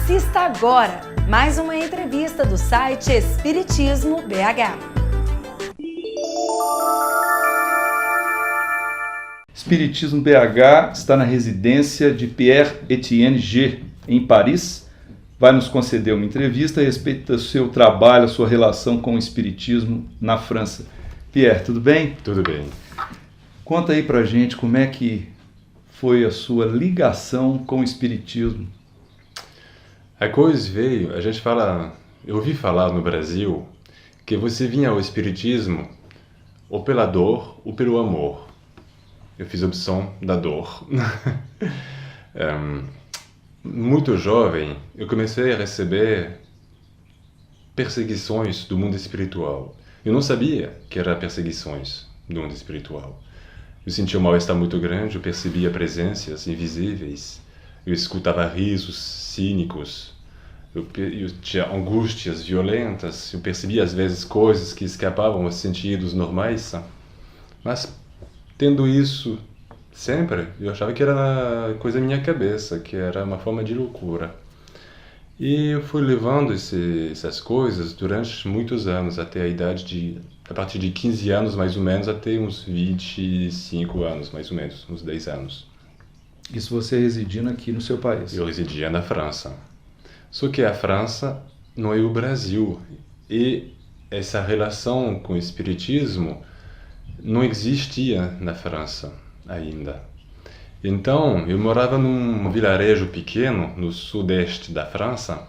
Assista agora mais uma entrevista do site Espiritismo BH. Espiritismo BH está na residência de Pierre Etienne G, em Paris. Vai nos conceder uma entrevista a respeito do seu trabalho, a sua relação com o Espiritismo na França. Pierre, tudo bem? Tudo bem. Conta aí pra gente como é que foi a sua ligação com o Espiritismo. A coisa veio, eu ouvi falar no Brasil que você vinha ao Espiritismo ou pela dor ou pelo amor. Eu fiz a opção da dor. Muito jovem, eu comecei a receber perseguições do mundo espiritual. Eu não sabia que eram perseguições do mundo espiritual. Eu sentia um mal-estar muito grande, eu percebia presenças invisíveis, eu escutava risos cínicos, eu tinha angústias violentas, eu percebia às vezes coisas que escapavam aos sentidos normais, mas tendo isso sempre, eu achava que era coisa da minha cabeça, que era uma forma de loucura. E eu fui levando essas coisas durante muitos anos, até a partir de 15 anos mais ou menos, até uns 25 anos mais ou menos, uns 10 anos. Isso você residindo aqui no seu país? Eu residia na França. Só que a França não é o Brasil. E essa relação com o espiritismo não existia na França ainda. Então, eu morava num vilarejo pequeno no sudeste da França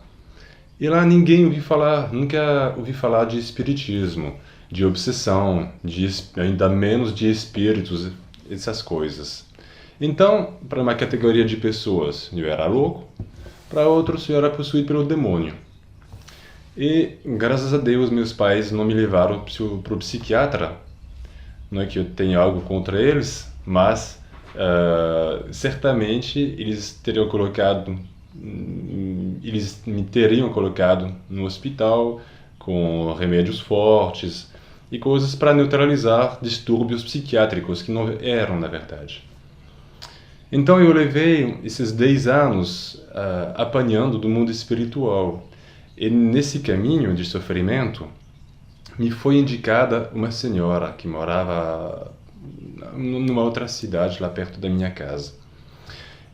e lá nunca ouvi falar de espiritismo, de obsessão, ainda menos de espíritos, essas coisas. Então, para uma categoria de pessoas, eu era louco, para outros, eu era possuído pelo demônio. E, graças a Deus, meus pais não me levaram para o psiquiatra. Não é que eu tenha algo contra eles, mas certamente eles me teriam colocado no hospital com remédios fortes e coisas para neutralizar distúrbios psiquiátricos que não eram, na verdade. Então eu levei esses 10 anos apanhando do mundo espiritual. E nesse caminho de sofrimento me foi indicada uma senhora que morava numa outra cidade lá perto da minha casa.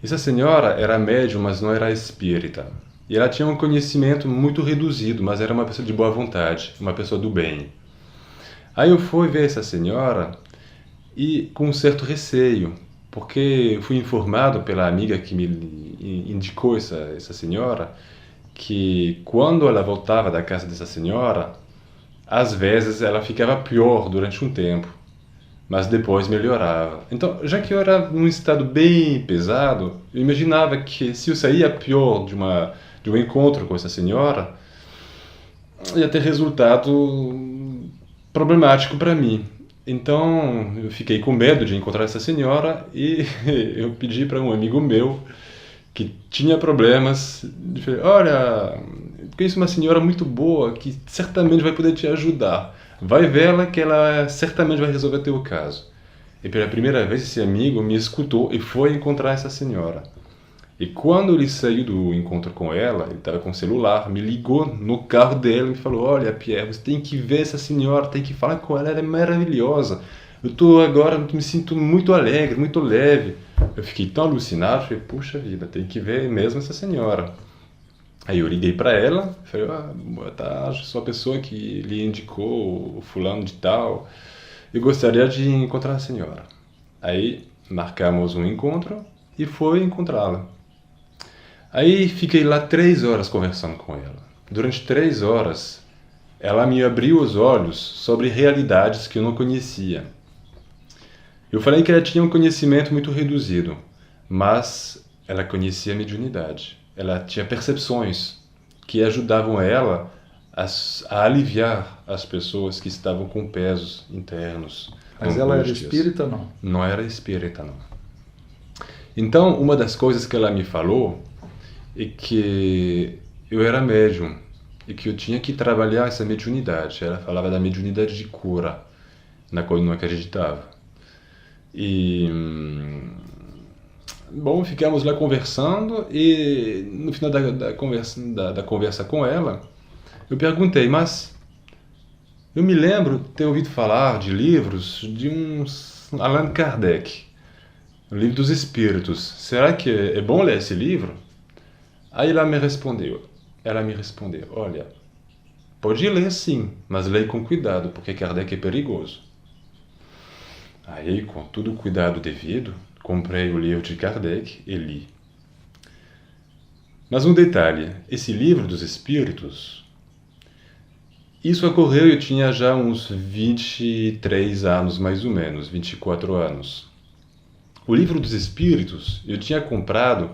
Essa senhora era médium, mas não era espírita. E ela tinha um conhecimento muito reduzido, mas era uma pessoa de boa vontade, uma pessoa do bem. Aí eu fui ver essa senhora e com um certo receio, porque eu fui informado pela amiga que me indicou essa senhora, que quando ela voltava da casa dessa senhora, às vezes ela ficava pior durante um tempo, mas depois melhorava. Então, já que eu era num estado bem pesado, eu imaginava que se eu saía pior de um encontro com essa senhora, ia ter resultado problemático para mim. Então, eu fiquei com medo de encontrar essa senhora e eu pedi para um amigo meu que tinha problemas, de falar, olha, conheço uma senhora muito boa que certamente vai poder te ajudar. Vai vê-la que ela certamente vai resolver teu caso. E pela primeira vez esse amigo me escutou e foi encontrar essa senhora. E quando ele saiu do encontro com ela, ele estava com o celular, me ligou no carro dele e me falou, olha Pierre, você tem que ver essa senhora, tem que falar com ela é maravilhosa. Eu me sinto muito alegre, muito leve. Eu fiquei tão alucinado, falei, puxa vida, tem que ver mesmo essa senhora. Aí eu liguei para ela, falei, boa tarde, sou a pessoa que lhe indicou o fulano de tal, eu gostaria de encontrar a senhora. Aí marcamos um encontro e fui encontrá-la. Aí fiquei lá 3 horas conversando com ela. Durante 3 horas, ela me abriu os olhos sobre realidades que eu não conhecia. Eu falei que ela tinha um conhecimento muito reduzido, mas ela conhecia a mediunidade. Ela tinha percepções que ajudavam ela a aliviar as pessoas que estavam com pesos internos. Mas ela era espírita ou não? Não era espírita, não. Então, uma das coisas que ela me falou é que eu era médium e que eu tinha que trabalhar essa mediunidade. Ela falava da mediunidade de cura, na qual eu não acreditava. E Bom, ficamos lá conversando e no final da conversa com ela, eu perguntei, mas eu me lembro de ter ouvido falar de livros de Allan Kardec, o Livro dos Espíritos. Será que é bom ler esse livro? Aí ela me respondeu, olha, pode ler sim, mas leia com cuidado, porque Kardec é perigoso. Aí, com todo o cuidado devido, comprei o livro de Kardec e li. Mas um detalhe, esse Livro dos Espíritos, isso ocorreu, eu tinha já uns 23 anos, mais ou menos, 24 anos. O Livro dos Espíritos eu tinha comprado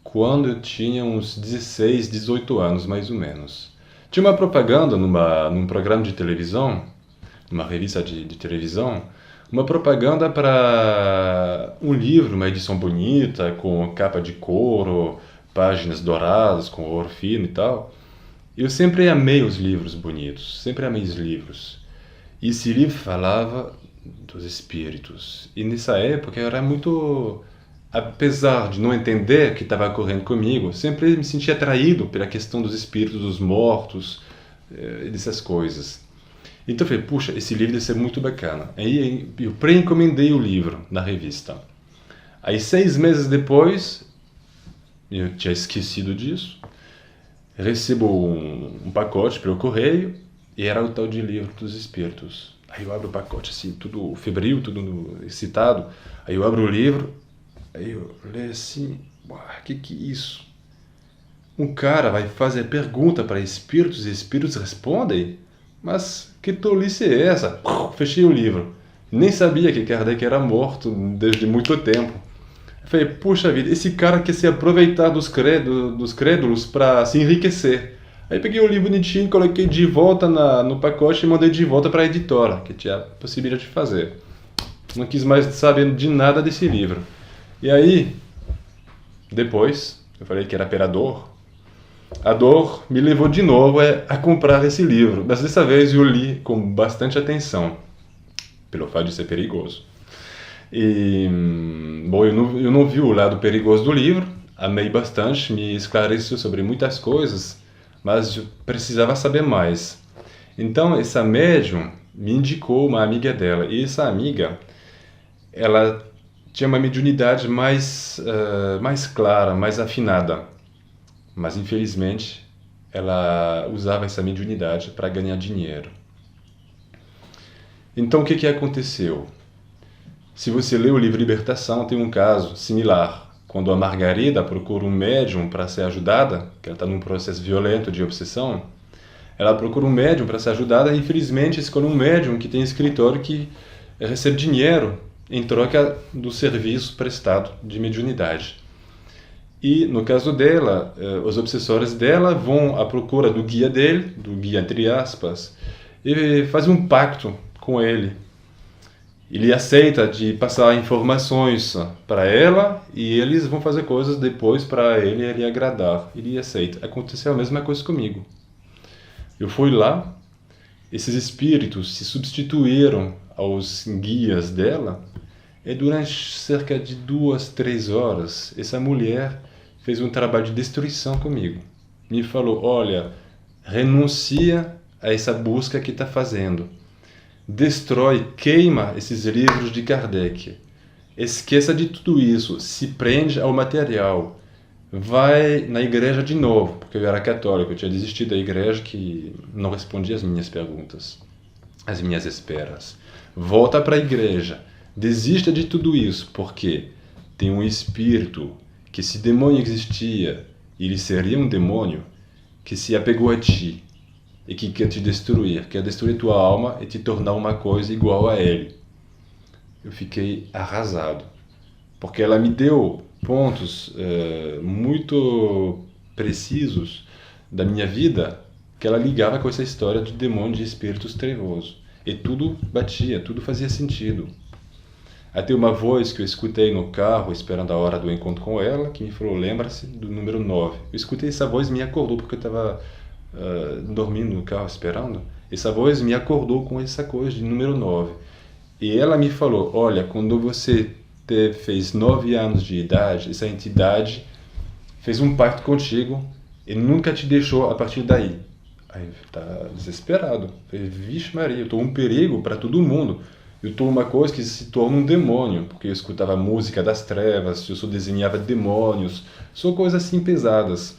quando eu tinha uns 16, 18 anos, mais ou menos. Tinha uma propaganda num programa de televisão, numa revista de televisão, uma propaganda para um livro, uma edição bonita, com capa de couro, páginas douradas, com ouro fino e tal. Eu sempre amei os livros bonitos, sempre amei os livros. E esse livro falava dos espíritos. E nessa época eu era muito... Apesar de não entender o que estava ocorrendo comigo, sempre me sentia atraído pela questão dos espíritos, dos mortos, e dessas coisas. Então eu falei, puxa, esse livro deve ser muito bacana. Aí eu pré-encomendei o livro na revista. Aí 6 meses depois, eu tinha esquecido disso, recebo um pacote pelo correio e era o tal de Livro dos Espíritos. Aí eu abro o pacote assim, tudo febril, tudo excitado. Aí eu abro o livro, aí eu leio assim, que é isso? Um cara vai fazer pergunta para espíritos e espíritos respondem? Mas que tolice é essa? Fechei o livro. Nem sabia que Kardec era morto desde muito tempo. Eu falei, puxa vida, esse cara quer se aproveitar dos crédulos para se enriquecer. Aí peguei o livro bonitinho, coloquei de volta no pacote e mandei de volta para a editora, que tinha a possibilidade de fazer. Não quis mais saber de nada desse livro. E aí, depois, eu falei que era pela dor. A dor me levou de novo a comprar esse livro, mas dessa vez eu li com bastante atenção, pelo fato de ser perigoso. E, bom, eu não vi o lado perigoso do livro, amei bastante, me esclareceu sobre muitas coisas, mas eu precisava saber mais. Então, essa médium me indicou uma amiga dela, e essa amiga, ela tinha uma mediunidade mais clara, mais afinada. Mas, infelizmente, ela usava essa mediunidade para ganhar dinheiro. Então, o que aconteceu? Se você lê o livro Libertação, tem um caso similar. Quando a Margarida procura um médium para ser ajudada, que ela está num processo violento de obsessão, ela procura um médium para ser ajudada e, infelizmente, escolhe um médium que tem escritório que recebe dinheiro em troca do serviço prestado de mediunidade. E, no caso dela, os obsessores dela vão à procura do guia dele, do guia entre aspas, e fazem um pacto com ele. Ele aceita de passar informações para ela e eles vão fazer coisas depois para ele agradar. Ele aceita. Aconteceu a mesma coisa comigo. Eu fui lá, esses espíritos se substituíram aos guias dela e durante cerca de 2, 3 horas, essa mulher fez um trabalho de destruição comigo. Me falou, olha, renuncia a essa busca que está fazendo. Destrói, queima esses livros de Kardec. Esqueça de tudo isso, se prende ao material. Vai na igreja de novo, porque eu era católico, eu tinha desistido da igreja que não respondia às minhas perguntas, às minhas esperas. Volta para a igreja, desista de tudo isso, porque tem um espírito que se demônio existia, ele seria um demônio que se apegou a ti e que quer te destruir, quer destruir tua alma e te tornar uma coisa igual a ele. Eu fiquei arrasado, porque ela me deu pontos muito precisos da minha vida que ela ligava com essa história de demônio de espíritos trevosos. E tudo batia, tudo fazia sentido. Até uma voz que eu escutei no carro, esperando a hora do encontro com ela, que me falou, lembra-se do número 9. Eu escutei essa voz e me acordou, porque eu estava dormindo no carro esperando. Essa voz me acordou com essa coisa de número 9. E ela me falou, olha, quando você fez 9 anos de idade, essa entidade fez um pacto contigo e nunca te deixou a partir daí. Aí tá desesperado. Vixe Maria, eu estou um perigo para todo mundo. Eu estou uma coisa que se torna um demônio, porque eu escutava música das trevas, eu só desenhava demônios, só coisas assim pesadas.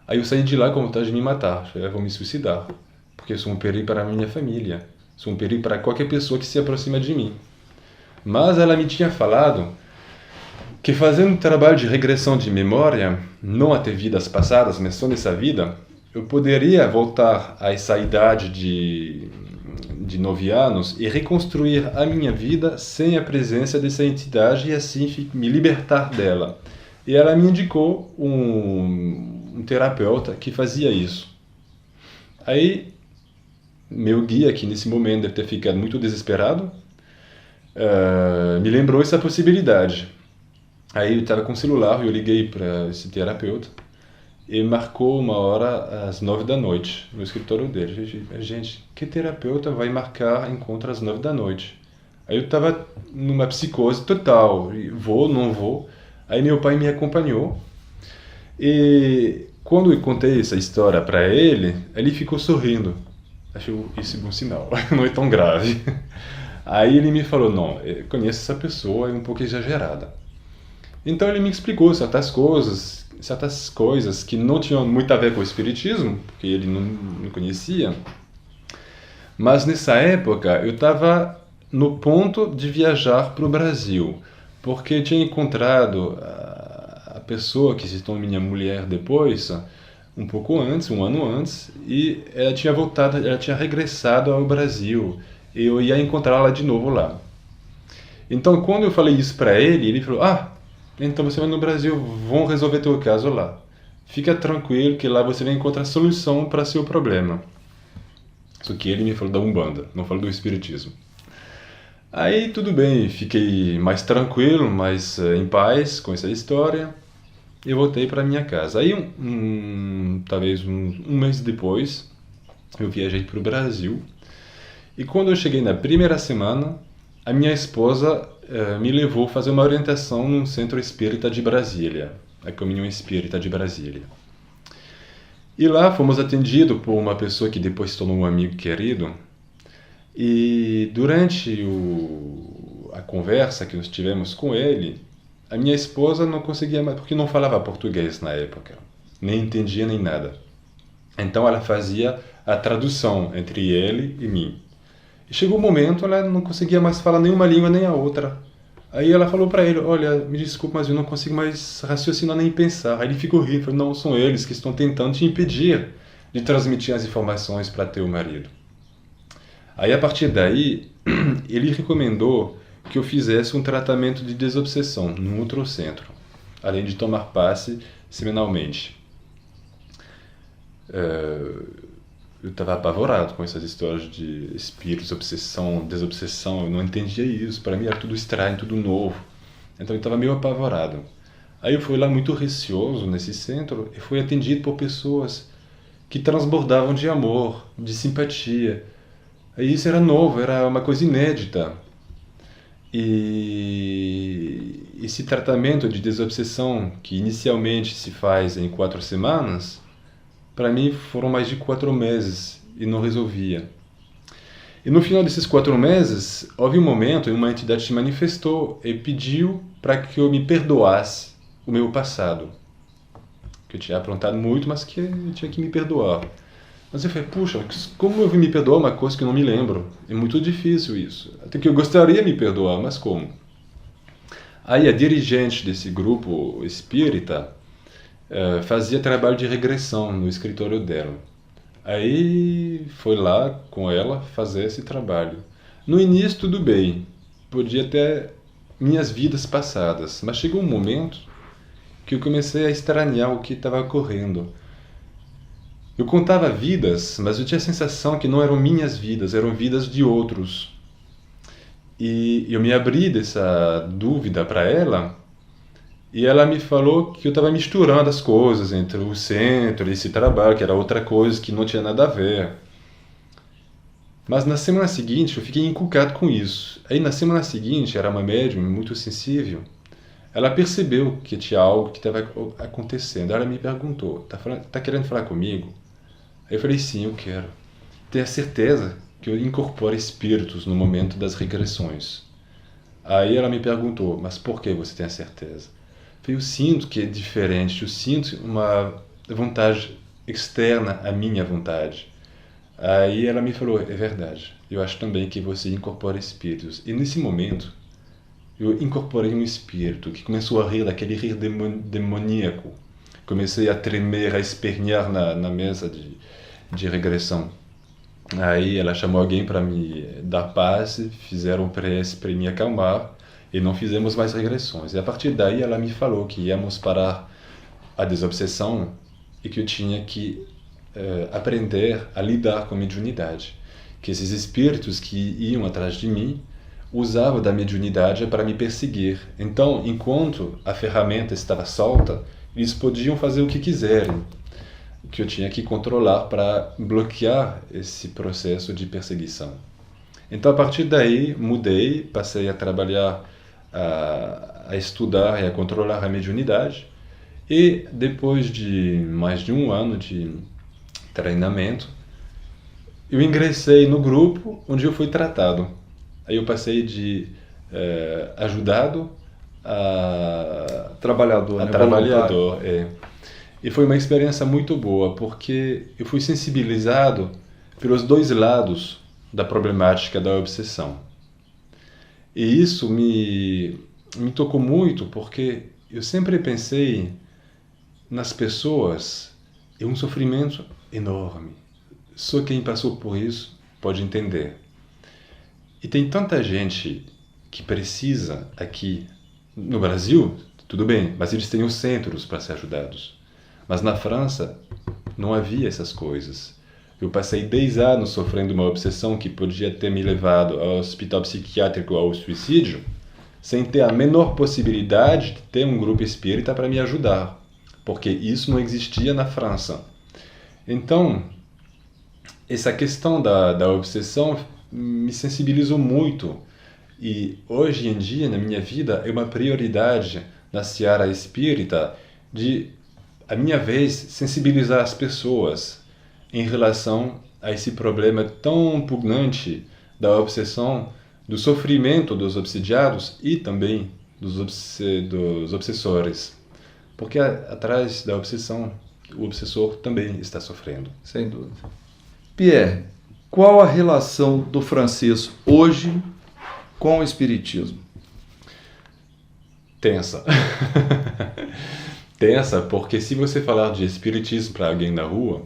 Aí eu saí de lá com vontade de me matar, eu vou me suicidar, porque eu sou um perigo para a minha família, sou um perigo para qualquer pessoa que se aproxima de mim. Mas ela me tinha falado que fazendo um trabalho de regressão de memória, não até vidas passadas, mas só nessa vida, eu poderia voltar a essa idade de 9 anos e reconstruir a minha vida sem a presença dessa entidade e assim me libertar dela. E ela me indicou um terapeuta que fazia isso. Aí, meu guia, que nesse momento deve ter ficado muito desesperado, me lembrou essa possibilidade. Aí eu estava com o celular, eu liguei para esse terapeuta e marcou uma hora às 9 da noite no escritório dele. Gente, que terapeuta vai marcar encontro às 9 da noite? Aí eu estava numa psicose total, vou, não vou. Aí meu pai me acompanhou e quando eu contei essa história para ele, ele ficou sorrindo. Achei isso um bom sinal, não é tão grave. Aí ele me falou, não, eu conheço essa pessoa, é um pouco exagerada. Então ele me explicou certas coisas que não tinham muito a ver com o espiritismo, porque ele não conhecia. Mas nessa época eu estava no ponto de viajar para o Brasil, porque tinha encontrado a pessoa que se tornou minha mulher depois, um pouco antes, um ano antes, e ela tinha voltado, ela tinha regressado ao Brasil, e eu ia encontrá-la de novo lá. Então quando eu falei isso para ele, ele falou, então você vai no Brasil, vão resolver teu caso lá. Fica tranquilo que lá você vai encontrar solução para seu problema. Só que ele me falou da Umbanda, não falou do Espiritismo. Aí tudo bem, fiquei mais tranquilo, mais em paz com essa história e voltei para minha casa. Aí talvez um mês depois, eu viajei para o Brasil e quando eu cheguei na primeira semana, a minha esposa me levou a fazer uma orientação num centro espírita de Brasília, a Caminho Espírita de Brasília. E lá fomos atendidos por uma pessoa que depois se tornou um amigo querido. E durante a conversa que nós tivemos com ele, a minha esposa não conseguia mais, porque não falava português na época, nem entendia nem nada. Então ela fazia a tradução entre ele e mim. E chegou um momento, ela não conseguia mais falar nenhuma língua nem a outra. Aí ela falou para ele, olha, me desculpe, mas eu não consigo mais raciocinar nem pensar. Aí ele ficou rindo, falou, não, são eles que estão tentando te impedir de transmitir as informações para teu marido. Aí a partir daí, ele recomendou que eu fizesse um tratamento de desobsessão num outro centro, além de tomar passe semanalmente. Eu estava apavorado com essas histórias de espíritos, obsessão, desobsessão, eu não entendia isso, para mim era tudo estranho, tudo novo, então eu estava meio apavorado. Aí eu fui lá muito receoso nesse centro e fui atendido por pessoas que transbordavam de amor, de simpatia. Aí isso era novo, era uma coisa inédita. E esse tratamento de desobsessão, que inicialmente se faz em 4 semanas, para mim foram mais de 4 meses e não resolvia. E no final desses 4 meses, houve um momento em que uma entidade se manifestou e pediu para que eu me perdoasse o meu passado. Que eu tinha aprontado muito, mas que eu tinha que me perdoar. Mas eu falei, puxa, como eu vou me perdoar uma coisa que eu não me lembro? É muito difícil isso. Até que eu gostaria de me perdoar, mas como? Aí a dirigente desse grupo espírita fazia trabalho de regressão no escritório dela. Aí foi lá com ela fazer esse trabalho. No início tudo bem, podia ter minhas vidas passadas, mas chegou um momento que eu comecei a estranhar o que estava ocorrendo. Eu contava vidas, mas eu tinha a sensação que não eram minhas vidas, eram vidas de outros. E eu me abri dessa dúvida para ela, e ela me falou que eu estava misturando as coisas entre o centro e esse trabalho, que era outra coisa que não tinha nada a ver. Mas na semana seguinte eu fiquei encucado com isso. Aí na semana seguinte, era uma médium muito sensível, ela percebeu que tinha algo que estava acontecendo. Ela me perguntou, tá querendo falar comigo? Aí eu falei, sim, eu quero. Tenha certeza que eu incorporo espíritos no momento das regressões. Aí ela me perguntou, mas por que você tem a certeza? Eu falei, eu sinto que é diferente, eu sinto uma vontade externa à minha vontade. Aí ela me falou, é verdade, eu acho também que você incorpora espíritos. E nesse momento, eu incorporei um espírito que começou a rir, daquele rir demoníaco. Comecei a tremer, a espernear na mesa de regressão. Aí ela chamou alguém para me dar paz, fizeram prece para me acalmar e não fizemos mais regressões. E a partir daí ela me falou que íamos parar a desobsessão e que eu tinha que aprender a lidar com a mediunidade. Que esses espíritos que iam atrás de mim usavam da mediunidade para me perseguir. Então, enquanto a ferramenta estava solta, eles podiam fazer o que quiserem, que eu tinha que controlar para bloquear esse processo de perseguição. Então, a partir daí, mudei, passei a trabalhar, a estudar e a controlar a mediunidade. E depois de mais de um ano de treinamento, eu ingressei no grupo onde eu fui tratado. Aí eu passei de ajudado a Trabalhador, né? trabalhador. E foi uma experiência muito boa, porque eu fui sensibilizado pelos dois lados da problemática da obsessão. E isso me tocou muito, porque eu sempre pensei nas pessoas, é um sofrimento enorme. Só quem passou por isso pode entender. E tem tanta gente que precisa aqui no Brasil, tudo bem, mas eles têm os centros para ser ajudados. Mas na França não havia essas coisas. Eu passei 10 anos sofrendo uma obsessão que podia ter me levado ao hospital psiquiátrico ao suicídio, sem ter a menor possibilidade de ter um grupo espírita para me ajudar, porque isso não existia na França. Então, essa questão da obsessão me sensibilizou muito. E hoje em dia, na minha vida, é uma prioridade na seara espírita de, a minha vez, sensibilizar as pessoas em relação a esse problema tão pugnante da obsessão, do sofrimento dos obsidiados e também dos obsessores. Porque atrás da obsessão, o obsessor também está sofrendo. Sem dúvida. Pierre, qual a relação do francês hoje com o espiritismo? Tensa. Tensa, porque se você falar de espiritismo para alguém na rua,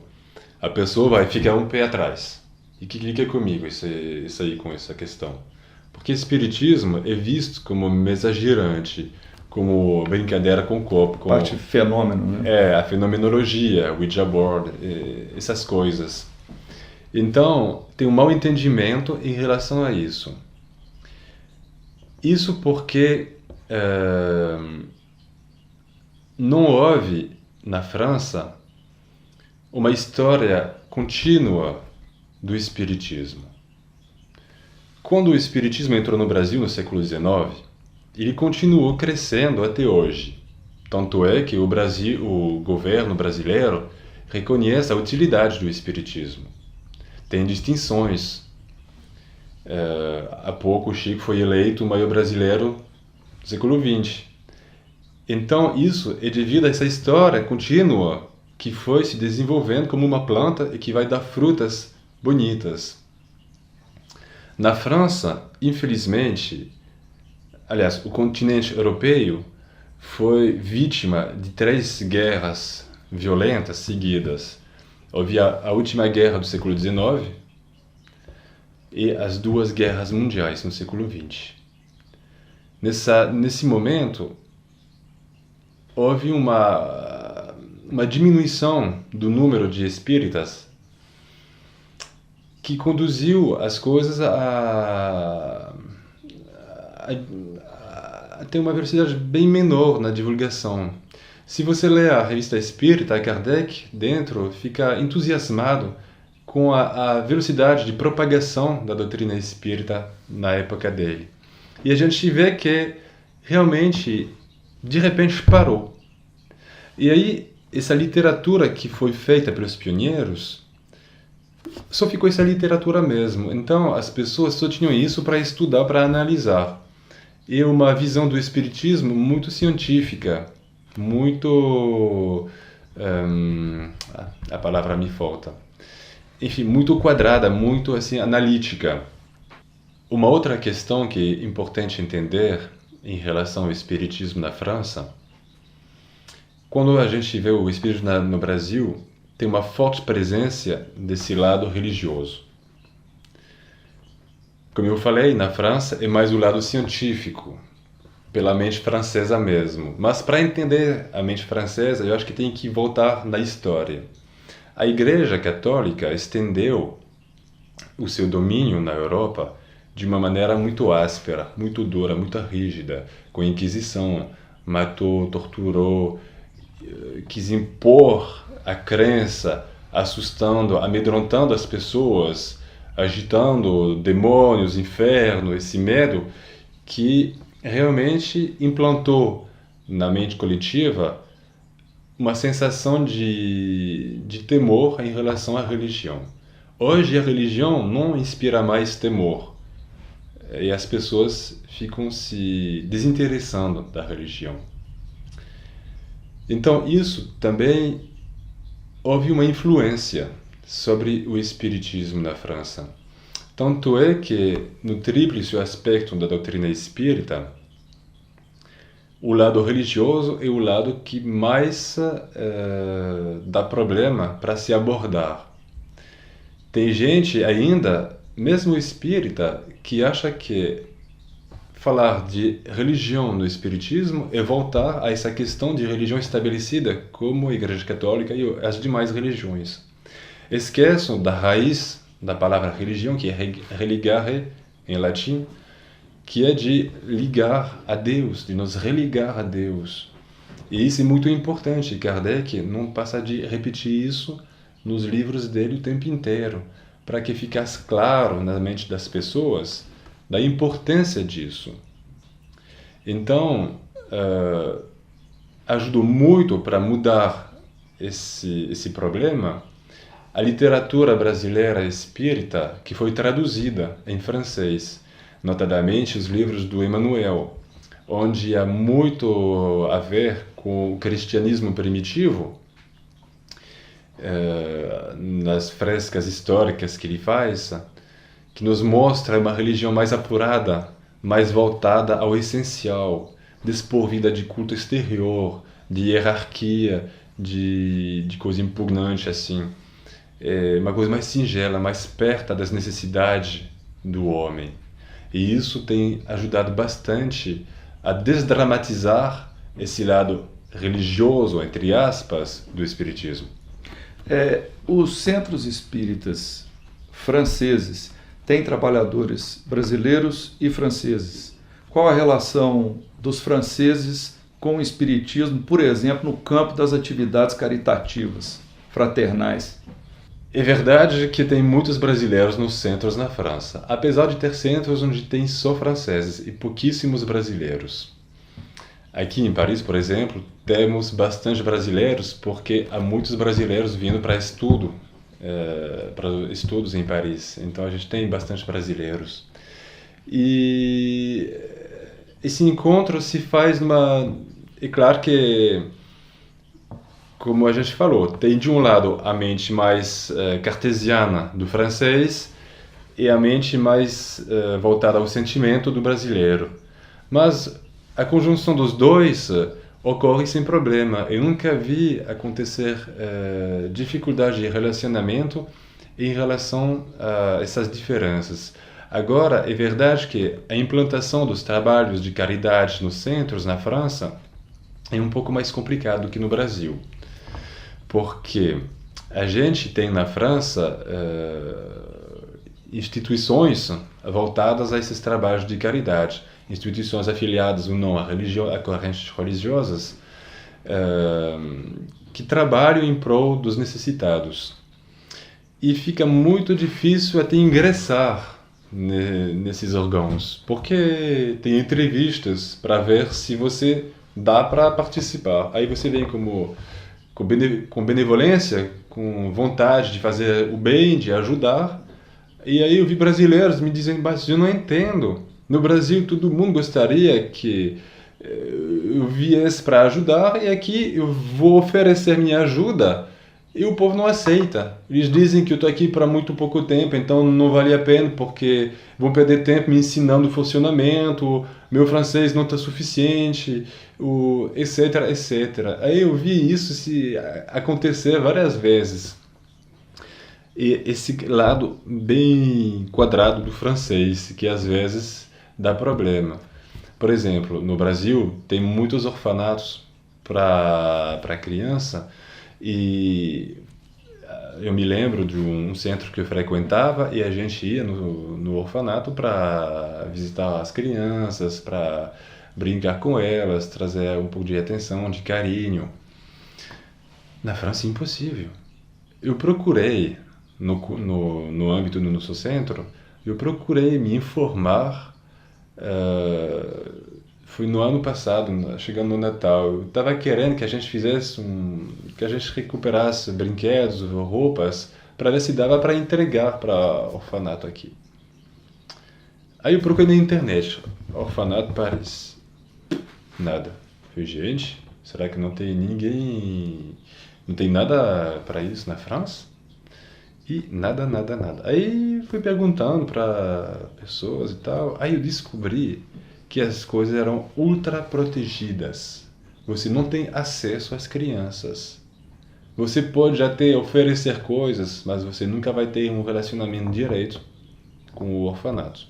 a pessoa vai ficar um pé atrás. E que clica comigo isso aí com essa questão. Porque espiritismo é visto como mensageirante, como brincadeira com o corpo. Como, parte fenômeno, né? a fenomenologia, Ouija board, essas coisas. Então, tem um mau entendimento em relação a isso. Isso porque não houve, na França, uma história contínua do espiritismo. Quando o espiritismo entrou no Brasil no século XIX, ele continuou crescendo até hoje. Tanto é que o governo brasileiro reconhece a utilidade do espiritismo. Tem distinções. Há pouco o Chico foi eleito o maior brasileiro do século XX. Então isso é devido a essa história contínua que foi se desenvolvendo como uma planta e que vai dar frutas bonitas. Na França, infelizmente, aliás, o continente europeu foi vítima de 3 guerras violentas seguidas. Houve a última guerra do século XIX e as 2 guerras mundiais no século XX. Nesse momento, houve uma diminuição do número de espíritas que conduziu as coisas a ter uma velocidade bem menor na divulgação. Se você lê a revista Espírita, Kardec, dentro, fica entusiasmado com a velocidade de propagação da doutrina espírita na época dele. E a gente vê que realmente, de repente, parou. E aí, essa literatura que foi feita pelos pioneiros, só ficou essa literatura mesmo. Então, as pessoas só tinham isso para estudar, para analisar. E uma visão do espiritismo muito científica, muito... a palavra me falta. Enfim, muito quadrada, muito assim, analítica. Uma outra questão que é importante entender em relação ao espiritismo na França, quando a gente vê o espiritismo no Brasil, tem uma forte presença desse lado religioso. Como eu falei, na França é mais o lado científico, pela mente francesa mesmo. Mas para entender a mente francesa, eu acho que tem que voltar na história. A Igreja Católica estendeu o seu domínio na Europa de uma maneira muito áspera, muito dura, muito rígida, com a Inquisição, matou, torturou, quis impor a crença, assustando, amedrontando as pessoas, agitando demônios, inferno, esse medo que realmente implantou na mente coletiva uma sensação de temor em relação à religião. Hoje a religião não inspira mais temor e as pessoas ficam se desinteressando da religião. Então isso também houve uma influência sobre o espiritismo na França. Tanto é que no tríplice aspecto da doutrina espírita, o lado religioso é o lado que mais dá problema para se abordar. Tem gente ainda, mesmo espírita, que acha que falar de religião no espiritismo é voltar a essa questão de religião estabelecida como a Igreja Católica e as demais religiões. Esqueçam da raiz da palavra religião, que é religare em latim, que é de ligar a Deus, de nos religar a Deus. E isso é muito importante. Kardec não passa de repetir isso nos livros dele o tempo inteiro, para que ficasse claro na mente das pessoas da importância disso. Então, ajudou muito para mudar esse problema a literatura brasileira espírita, que foi traduzida em francês, notadamente os livros do Emmanuel, onde há muito a ver com o cristianismo primitivo, nas frescas históricas que ele faz, que nos mostra uma religião mais apurada, mais voltada ao essencial, desprovida de culto exterior, de hierarquia, de coisa impugnante assim. É uma coisa mais singela, mais perto das necessidades do homem. E isso tem ajudado bastante a desdramatizar esse lado religioso, entre aspas, do espiritismo. Os centros espíritas franceses têm trabalhadores brasileiros e franceses. Qual a relação dos franceses com o espiritismo, por exemplo, no campo das atividades caritativas, fraternais? É verdade que tem muitos brasileiros nos centros na França, apesar de ter centros onde tem só franceses e pouquíssimos brasileiros. Aqui em Paris, por exemplo, temos bastante brasileiros porque há muitos brasileiros vindo para estudos em Paris. Então a gente tem bastante brasileiros. E esse encontro se faz numa... É claro que, como a gente falou, tem de um lado a mente mais cartesiana do francês e a mente mais voltada ao sentimento do brasileiro. Mas a conjunção dos dois ocorre sem problema. Eu nunca vi acontecer dificuldade de relacionamento em relação a essas diferenças. Agora, é verdade que a implantação dos trabalhos de caridade nos centros na França é um pouco mais complicado que no Brasil. Porque a gente tem na França instituições voltadas a esses trabalhos de caridade, instituições afiliadas ou não a correntes religiosas, que trabalham em prol dos necessitados. e fica muito difícil até ingressar nesses órgãos, porque tem entrevistas para ver se você dá para participar. Aí você vem com benevolência, com vontade de fazer o bem, de ajudar. E aí eu vi brasileiros me dizendo, mas eu não entendo. No Brasil todo mundo gostaria que eu viesse para ajudar e aqui eu vou oferecer minha ajuda e o povo não aceita. Eles dizem que eu estou aqui para muito pouco tempo, então não vale a pena porque vão perder tempo me ensinando o funcionamento, meu francês não está suficiente, etc, etc. Aí eu vi isso acontecer várias vezes. E esse lado bem quadrado do francês, que às vezes dá problema. Por exemplo, no Brasil tem muitos orfanatos para criança e eu me lembro de um centro que eu frequentava e a gente ia no orfanato para visitar as crianças, para brincar com elas, trazer um pouco de atenção, de carinho. Na França, impossível. Eu procurei, no âmbito do nosso centro, eu procurei me informar. Foi no ano passado, chegando no Natal, eu estava querendo que a gente que a gente recuperasse brinquedos, roupas, para ver se dava para entregar para o orfanato aqui. Aí eu procurei na internet, orfanato Paris, nada. Falei, gente, será que não tem ninguém, não tem nada para isso na França? E nada. Aí fui perguntando para pessoas e tal, aí eu descobri que as coisas eram ultra protegidas. Você não tem acesso às crianças. Você pode até oferecer coisas, mas você nunca vai ter um relacionamento direto com o orfanato.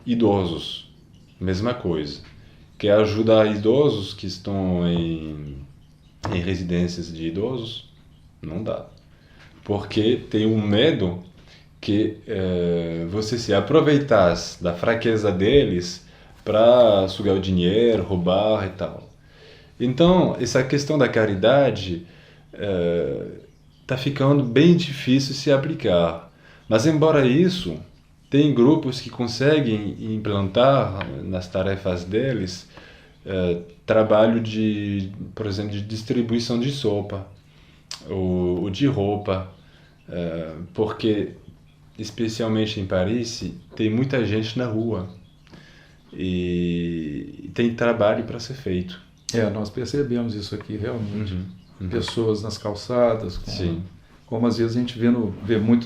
Idosos, mesma coisa. Quer ajudar idosos que estão em residências de idosos? Não dá. Porque tem um medo que você se aproveitasse da fraqueza deles para sugar o dinheiro, roubar e tal. Então, essa questão da caridade está ficando bem difícil se aplicar. Mas, embora isso, tem grupos que conseguem implantar nas tarefas deles trabalho por exemplo, de distribuição de sopa ou de roupa, porque, especialmente em Paris, tem muita gente na rua. E tem trabalho para ser feito. Nós percebemos isso aqui realmente. Uhum. Pessoas nas calçadas, como às vezes a gente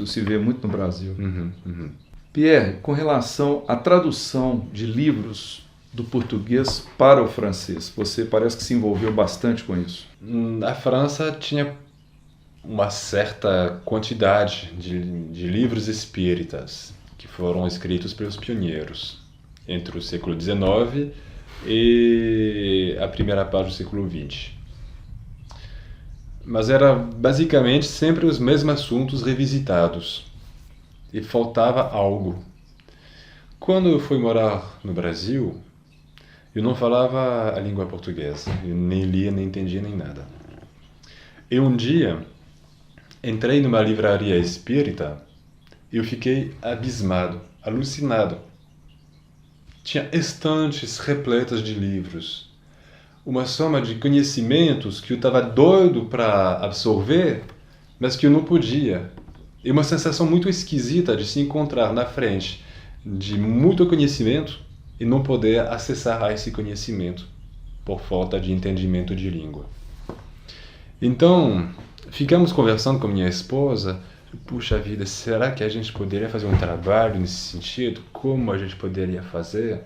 se vê muito no Brasil. Uhum. Pierre, com relação à tradução de livros do português para o francês, você parece que se envolveu bastante com isso. A França tinha uma certa quantidade de livros espíritas que foram escritos pelos pioneiros entre o século XIX e a primeira parte do século XX. Mas era basicamente sempre os mesmos assuntos revisitados. E faltava algo. Quando eu fui morar no Brasil, eu não falava a língua portuguesa. Eu nem lia, nem entendia, nem nada. E um dia, entrei numa livraria espírita e eu fiquei abismado, alucinado. Tinha estantes repletas de livros, uma soma de conhecimentos que eu estava doido para absorver, mas que eu não podia. E uma sensação muito esquisita de se encontrar na frente de muito conhecimento e não poder acessar a esse conhecimento por falta de entendimento de língua. Então, ficamos conversando com minha esposa. Puxa vida, será que a gente poderia fazer um trabalho nesse sentido? Como a gente poderia fazer?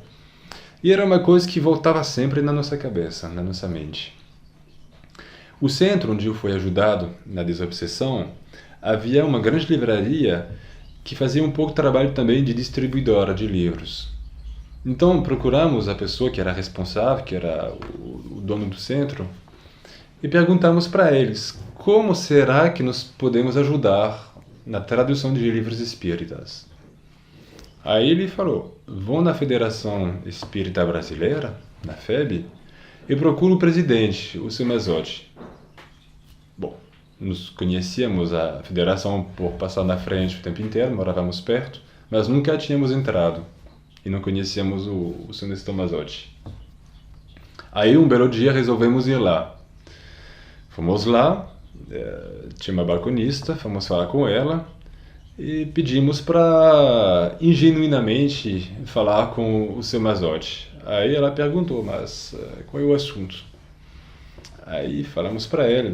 E era uma coisa que voltava sempre na nossa cabeça, na nossa mente. O centro onde eu fui ajudado na desobsessão, havia uma grande livraria que fazia um pouco de trabalho também de distribuidora de livros. Então procuramos a pessoa que era responsável, que era o dono do centro, e perguntamos para eles como será que nós podemos ajudar na tradução de livros espíritas. Aí ele falou, vão na Federação Espírita Brasileira, na FEB, e procura o presidente, o seu Mazotti. Bom, nos conhecíamos a federação por passar na frente o tempo inteiro, morávamos perto, mas nunca tínhamos entrado e não conhecíamos o Sr. Nestor Mazzotti. Aí um belo dia resolvemos ir lá. Fomos lá, tinha uma balconista, fomos falar com ela e pedimos para ingenuinamente falar com o Sr. Mazzotti. Aí ela perguntou, mas qual é o assunto? Aí falamos para ela,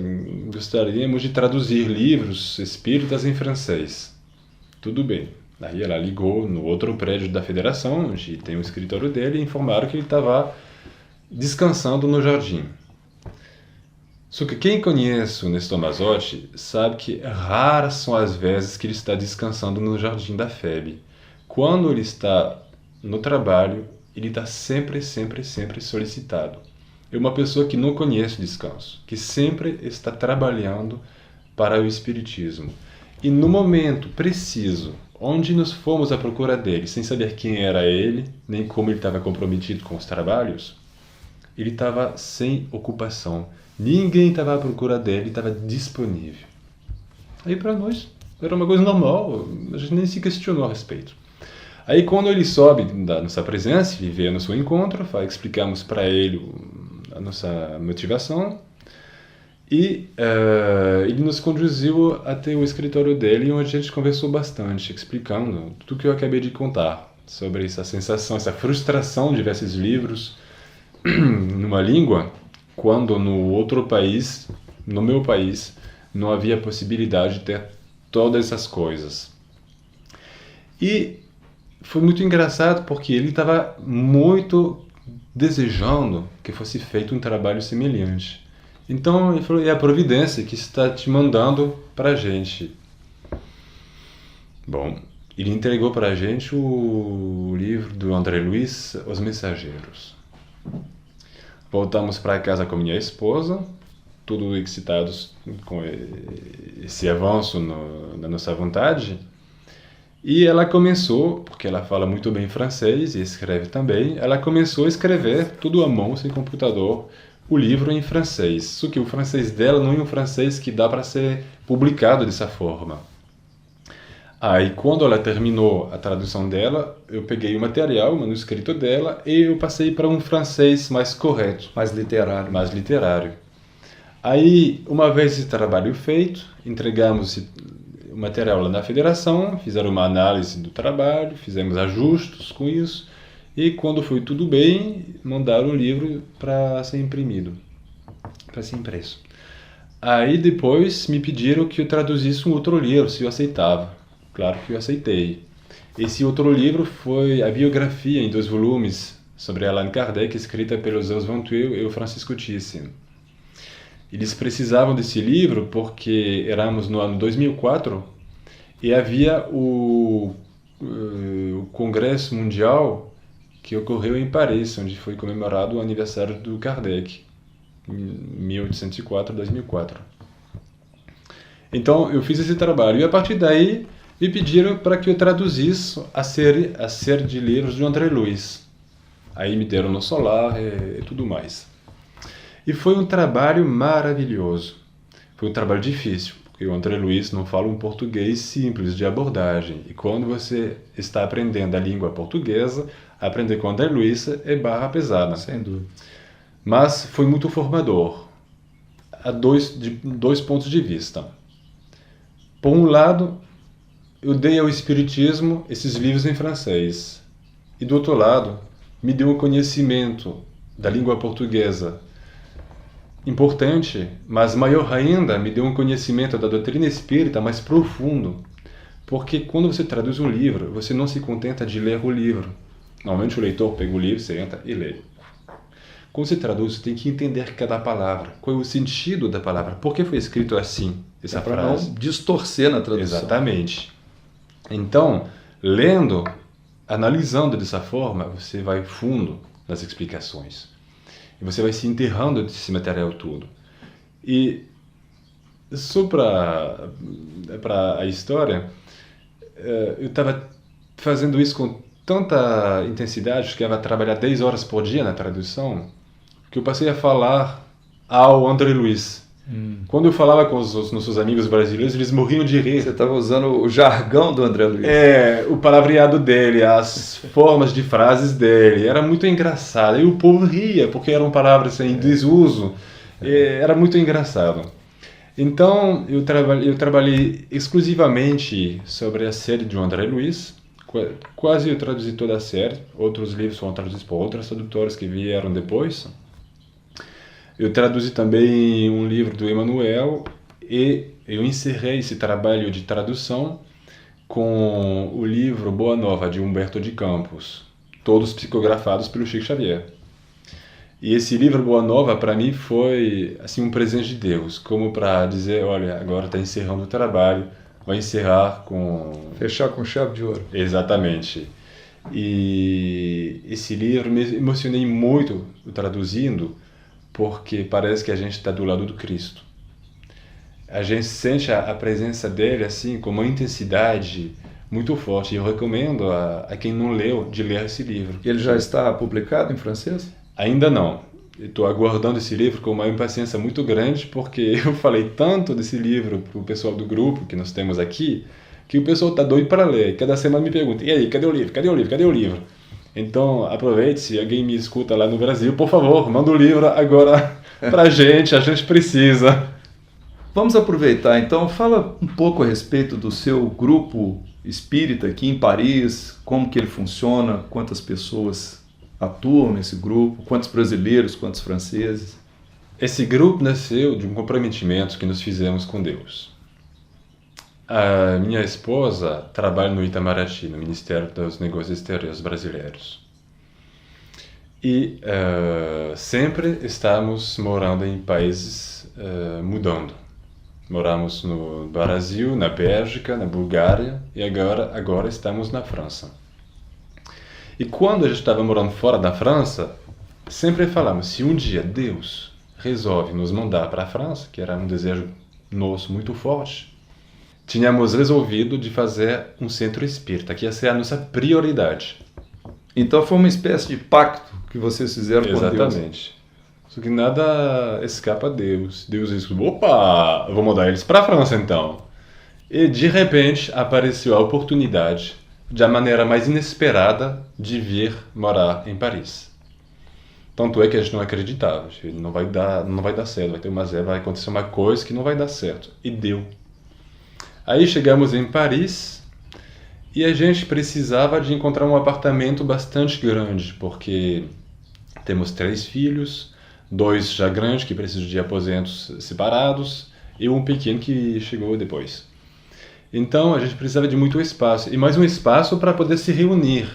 gostaríamos de traduzir livros espíritas em francês. Tudo bem. Aí ela ligou no outro prédio da federação, onde tem o escritório dele, e informaram que ele estava descansando no jardim. Só que quem conhece o Nestor Mazzotti sabe que raras são as vezes que ele está descansando no jardim da FEB. Quando ele está no trabalho, ele está sempre solicitado. É uma pessoa que não conhece o descanso, que sempre está trabalhando para o espiritismo. E no momento preciso, onde nós fomos à procura dele, sem saber quem era ele, nem como ele estava comprometido com os trabalhos, ele estava sem ocupação. Ninguém estava à procura dele, estava disponível. Aí para nós era uma coisa normal, a gente nem se questionou a respeito. Aí quando ele soube da nossa presença, ele veio no seu encontro, explicamos para ele a nossa motivação e ele nos conduziu até o escritório dele, onde a gente conversou bastante, explicando tudo que eu acabei de contar sobre essa sensação, essa frustração de ver esses livros numa língua, quando no outro país, no meu país, não havia possibilidade de ter todas essas coisas. E foi muito engraçado porque ele estava muito desejando que fosse feito um trabalho semelhante. Então ele falou, é a providência que está te mandando para a gente. Bom, ele entregou para a gente o livro do André Luiz, Os Mensageiros. Voltamos para casa com minha esposa, tudo excitados com esse avanço na nossa vontade. E ela começou, porque ela fala muito bem francês e escreve também, ela começou a escrever tudo à mão, sem computador, o livro em francês. Só que o francês dela não é um francês que dá para ser publicado dessa forma. Aí, quando ela terminou a tradução dela, eu peguei o material, o manuscrito dela, e eu passei para um francês mais correto. Mais literário. Mais literário. Aí, uma vez esse trabalho feito, entregamos o material lá na federação, fizeram uma análise do trabalho, fizemos ajustes com isso, e quando foi tudo bem, mandaram o livro para ser imprimido, para ser impresso. Aí depois me pediram que eu traduzisse um outro livro, se eu aceitava. Claro que eu aceitei. Esse outro livro foi a biografia em 2 volumes sobre Allan Kardec, escrita pelos José Vantuil e o Francisco Thyssen. Eles precisavam desse livro porque éramos no ano 2004 e havia o Congresso Mundial que ocorreu em Paris, onde foi comemorado o aniversário do Kardec, em 1804-2004. Então eu fiz esse trabalho e a partir daí me pediram para que eu traduzisse a série de livros de André Luiz. Aí me deram no Solar e tudo mais. E foi um trabalho maravilhoso. Foi um trabalho difícil, porque o André Luiz não fala um português simples de abordagem. E quando você está aprendendo a língua portuguesa, aprender com André Luiz é barra pesada. Sem dúvida. Mas foi muito formador, de dois pontos de vista. Por um lado, eu dei ao Espiritismo esses livros em francês. E do outro lado, me deu um conhecimento da língua portuguesa importante, mas maior ainda, me deu um conhecimento da doutrina espírita mais profundo. Porque quando você traduz um livro, você não se contenta de ler o livro. Normalmente o leitor pega o livro, senta e lê. Quando você traduz, você tem que entender cada palavra. Qual é o sentido da palavra? Por que foi escrito assim, essa frase? Para não distorcer na tradução. Exatamente. Então, lendo, analisando dessa forma, você vai fundo nas explicações. E você vai se enterrando desse material todo. E só para a história, eu estava fazendo isso com tanta intensidade, que eu ia trabalhar 10 horas por dia na tradução, que eu passei a falar ao André Luiz, Quando eu falava com os nossos amigos brasileiros, eles morriam de rir. Você estava usando o jargão do André Luiz. O palavreado dele, as formas de frases dele, era muito engraçado. E o povo ria, porque eram palavras em desuso. Era muito engraçado. Então, eu trabalhei exclusivamente sobre a série de André Luiz. Quase eu traduzi toda a série. Outros livros foram traduzidos por outros tradutores que vieram depois. Eu traduzi também um livro do Emmanuel e eu encerrei esse trabalho de tradução com o livro Boa Nova, de Humberto de Campos, todos psicografados pelo Chico Xavier. E esse livro Boa Nova, para mim, foi assim um presente de Deus, como para dizer, olha, agora está encerrando o trabalho, vai encerrar com... Fechar com chave de ouro. Exatamente. E esse livro me emocionei muito traduzindo, porque parece que a gente está do lado do Cristo. A gente sente a presença dele assim com uma intensidade muito forte. Eu recomendo a quem não leu de ler esse livro. Ele já está publicado em francês? Ainda não. Estou aguardando esse livro com uma impaciência muito grande, porque eu falei tanto desse livro para o pessoal do grupo que nós temos aqui, que o pessoal está doido para ler. Cada semana me pergunta, e aí, cadê o livro? Cadê o livro? Cadê o livro? Então, aproveite, se alguém me escuta lá no Brasil, por favor, manda o livro agora para a gente precisa. Vamos aproveitar, então, fala um pouco a respeito do seu grupo espírita aqui em Paris, como que ele funciona, quantas pessoas atuam nesse grupo, quantos brasileiros, quantos franceses. Esse grupo nasceu de um comprometimento que nós fizemos com Deus. A minha esposa trabalha no Itamaraty, no Ministério dos Negócios Exteriores brasileiros. E sempre estamos morando em países mudando. Moramos no Brasil, na Bélgica, na Bulgária e agora estamos na França. E quando a gente estava morando fora da França, sempre falamos, se um dia Deus resolve nos mandar para a França, que era um desejo nosso muito forte, tínhamos resolvido de fazer um centro espírita, que ia ser a nossa prioridade. Então foi uma espécie de pacto que vocês fizeram com Deus. Exatamente. Só que nada escapa a Deus. Deus disse, opa, eu vou mandar eles para a França então. E de repente apareceu a oportunidade, de a maneira mais inesperada, de vir morar em Paris. Tanto é que a gente não acreditava. Não vai dar certo, vai acontecer uma coisa que não vai dar certo. E deu. Aí chegamos em Paris e a gente precisava de encontrar um apartamento bastante grande, porque temos 3 filhos, 2 já grandes que precisam de aposentos separados e um pequeno que chegou depois. Então a gente precisava de muito espaço e mais um espaço para poder se reunir,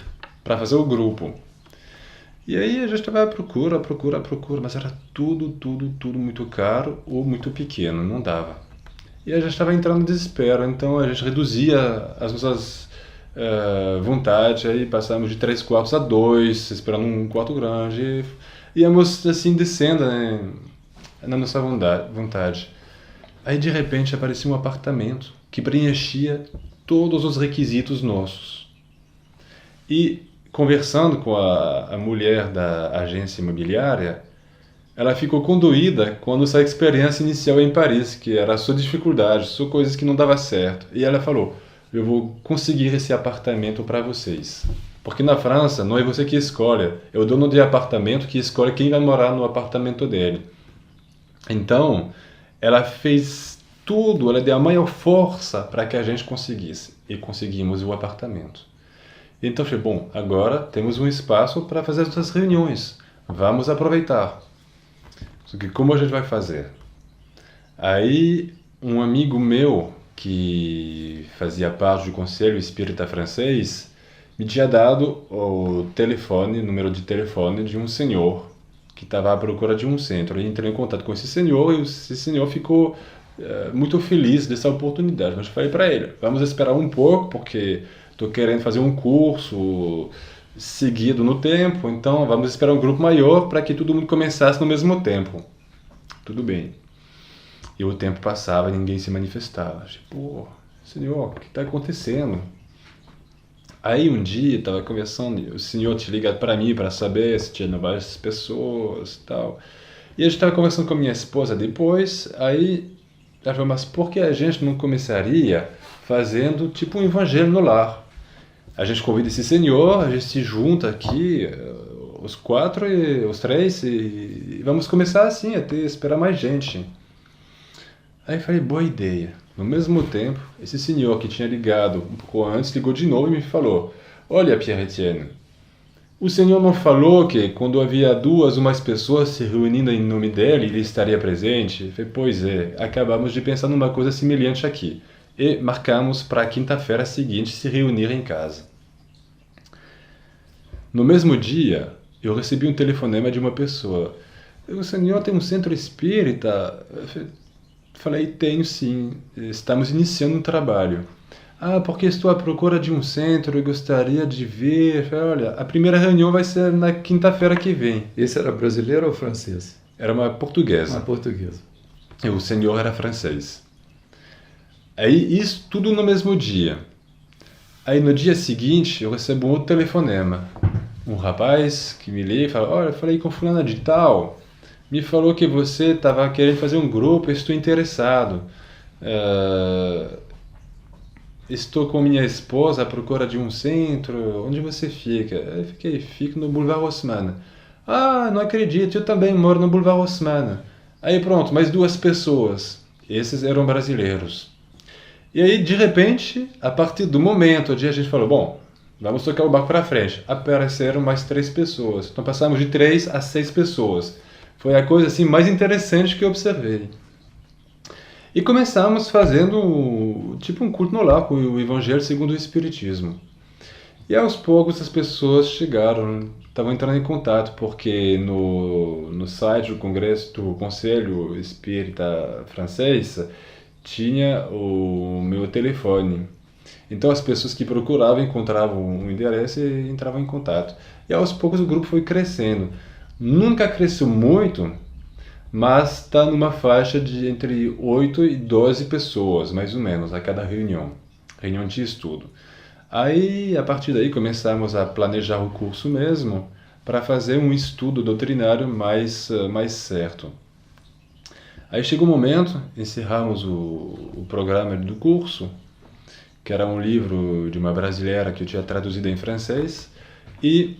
para fazer o grupo. E aí a gente estava à procura, mas era tudo muito caro ou muito pequeno, não dava. E a gente estava entrando em desespero, então a gente reduzia as nossas vontades, aí passamos de 3 quartos a 2, esperando um quarto grande, e íamos assim descendo, né, na nossa vontade. Aí de repente aparecia um apartamento que preenchia todos os requisitos nossos. E conversando com a mulher da agência imobiliária, ela ficou condoída quando essa experiência inicial em Paris, que era só dificuldade, só coisas que não dava certo. E ela falou, eu vou conseguir esse apartamento para vocês. Porque na França não é você que escolhe, é o dono de apartamento que escolhe quem vai morar no apartamento dele. Então, ela fez tudo, ela deu a maior força para que a gente conseguisse. E conseguimos o apartamento. Então eu falei, bom, agora temos um espaço para fazer as nossas reuniões. Vamos aproveitar. Só que como a gente vai fazer? Aí um amigo meu que fazia parte do Conselho Espírita Francês me tinha dado o número de telefone de um senhor que estava à procura de um centro. Eu entrei em contato com esse senhor e esse senhor ficou muito feliz dessa oportunidade. Mas eu falei para ele, vamos esperar um pouco porque estou querendo fazer um curso seguido no tempo, então vamos esperar um grupo maior para que todo mundo começasse no mesmo tempo. Tudo bem. E o tempo passava e ninguém se manifestava. Tipo, senhor, o que está acontecendo? Aí um dia estava conversando, o senhor tinha ligado para mim para saber se tinha várias pessoas e tal. E a gente estava conversando com a minha esposa depois, aí ela falou, mas por que a gente não começaria fazendo tipo um evangelho no lar? A gente convida esse senhor, a gente se junta aqui, os quatro e os três, e vamos começar assim, até esperar mais gente. Aí eu falei, boa ideia. No mesmo tempo, esse senhor que tinha ligado um pouco antes, ligou de novo e me falou, olha, Pierre Etienne, o senhor não falou que quando havia duas ou mais pessoas se reunindo em nome dele, ele estaria presente? Eu falei, pois é, acabamos de pensar numa coisa semelhante aqui. E marcamos para a quinta-feira seguinte se reunir em casa. No mesmo dia, eu recebi um telefonema de uma pessoa. O senhor tem um centro espírita? Eu falei, tenho sim, estamos iniciando um trabalho. Ah, porque estou à procura de um centro e gostaria de ver. Eu falei, olha, a primeira reunião vai ser na quinta-feira que vem. Esse era brasileiro ou francês? Era uma portuguesa. Uma portuguesa. E o senhor era francês. Aí, isso tudo no mesmo dia. Aí, no dia seguinte, eu recebo um outro telefonema. Um rapaz que me liga e fala, olha, eu falei com fulana de tal, me falou que você estava querendo fazer um grupo, eu estou interessado. Estou com minha esposa à procura de um centro, onde você fica? Eu fico no Boulevard Haussmann. Ah, não acredito, eu também moro no Boulevard Haussmann. Aí pronto, mais duas pessoas. Esses eram brasileiros. E aí, de repente, a partir do momento onde a gente falou, bom, vamos tocar o barco para frente, apareceram mais 3 pessoas. Então passamos de 3 a 6 pessoas. Foi a coisa assim mais interessante que eu observei. E começamos fazendo tipo um culto no lar, com o Evangelho segundo o Espiritismo. E aos poucos as pessoas chegaram, estavam entrando em contato, porque no site do Congresso do Conselho Espírita Francês tinha o meu telefone. Então as pessoas que procuravam encontravam um endereço e entravam em contato. E aos poucos o grupo foi crescendo. Nunca cresceu muito, mas está numa faixa de entre 8 e 12 pessoas, mais ou menos, a cada reunião de estudo. Aí, a partir daí, começamos a planejar o curso mesmo, para fazer um estudo doutrinário mais certo. Aí chegou o momento, encerramos o programa do curso, que era um livro de uma brasileira que eu tinha traduzido em francês, e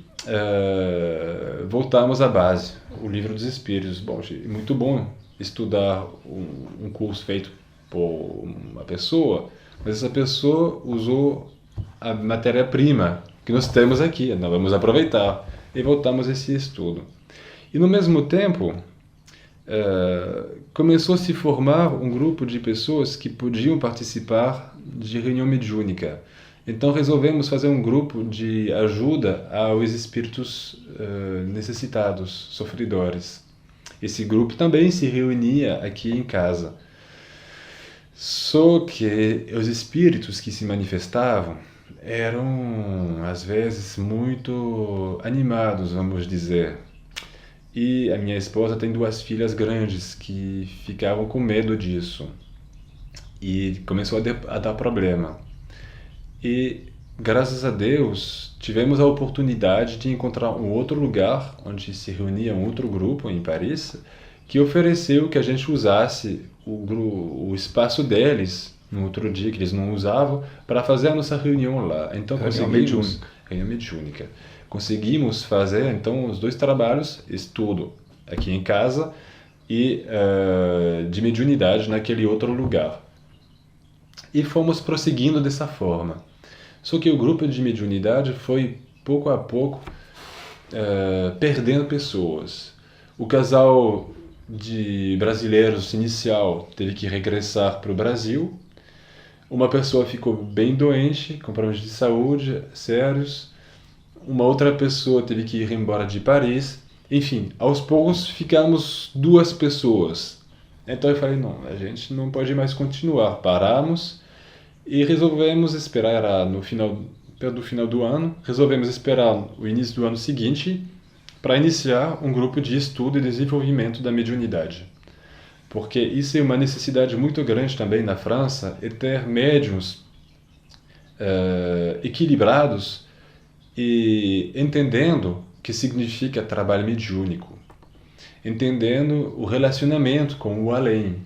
voltamos à base, o Livro dos Espíritos. Bom, muito bom estudar um curso feito por uma pessoa, mas essa pessoa usou a matéria-prima que nós temos aqui, nós vamos aproveitar, e voltamos a esse estudo. E no mesmo tempo, começou a se formar um grupo de pessoas que podiam participar de reunião mediúnica. Então resolvemos fazer um grupo de ajuda aos espíritos necessitados, sofredores. Esse grupo também se reunia aqui em casa. Só que os espíritos que se manifestavam eram, às vezes, muito animados, vamos dizer. E a minha esposa tem 2 filhas grandes que ficavam com medo disso. E começou a dar problema. E, graças a Deus, tivemos a oportunidade de encontrar um outro lugar onde se reunia um outro grupo em Paris que ofereceu que a gente usasse o espaço deles no outro dia que eles não usavam para fazer a nossa reunião lá. Então conseguimos reunião mediúnica. Conseguimos fazer então os 2 trabalhos, estudo aqui em casa e de mediunidade naquele outro lugar. E fomos prosseguindo dessa forma. Só que o grupo de mediunidade foi, pouco a pouco, perdendo pessoas. O casal de brasileiros inicial teve que regressar para o Brasil. Uma pessoa ficou bem doente, com problemas de saúde sérios. Uma outra pessoa teve que ir embora de Paris. Enfim, aos poucos ficamos 2 pessoas. Então eu falei, não, a gente não pode mais continuar. Paramos e resolvemos esperar, era perto do final do ano, resolvemos esperar o início do ano seguinte para iniciar um grupo de estudo e desenvolvimento da mediunidade. Porque isso é uma necessidade muito grande também na França, é ter médiuns equilibrados e entendendo o que significa trabalho mediúnico. entendendo o relacionamento com o além,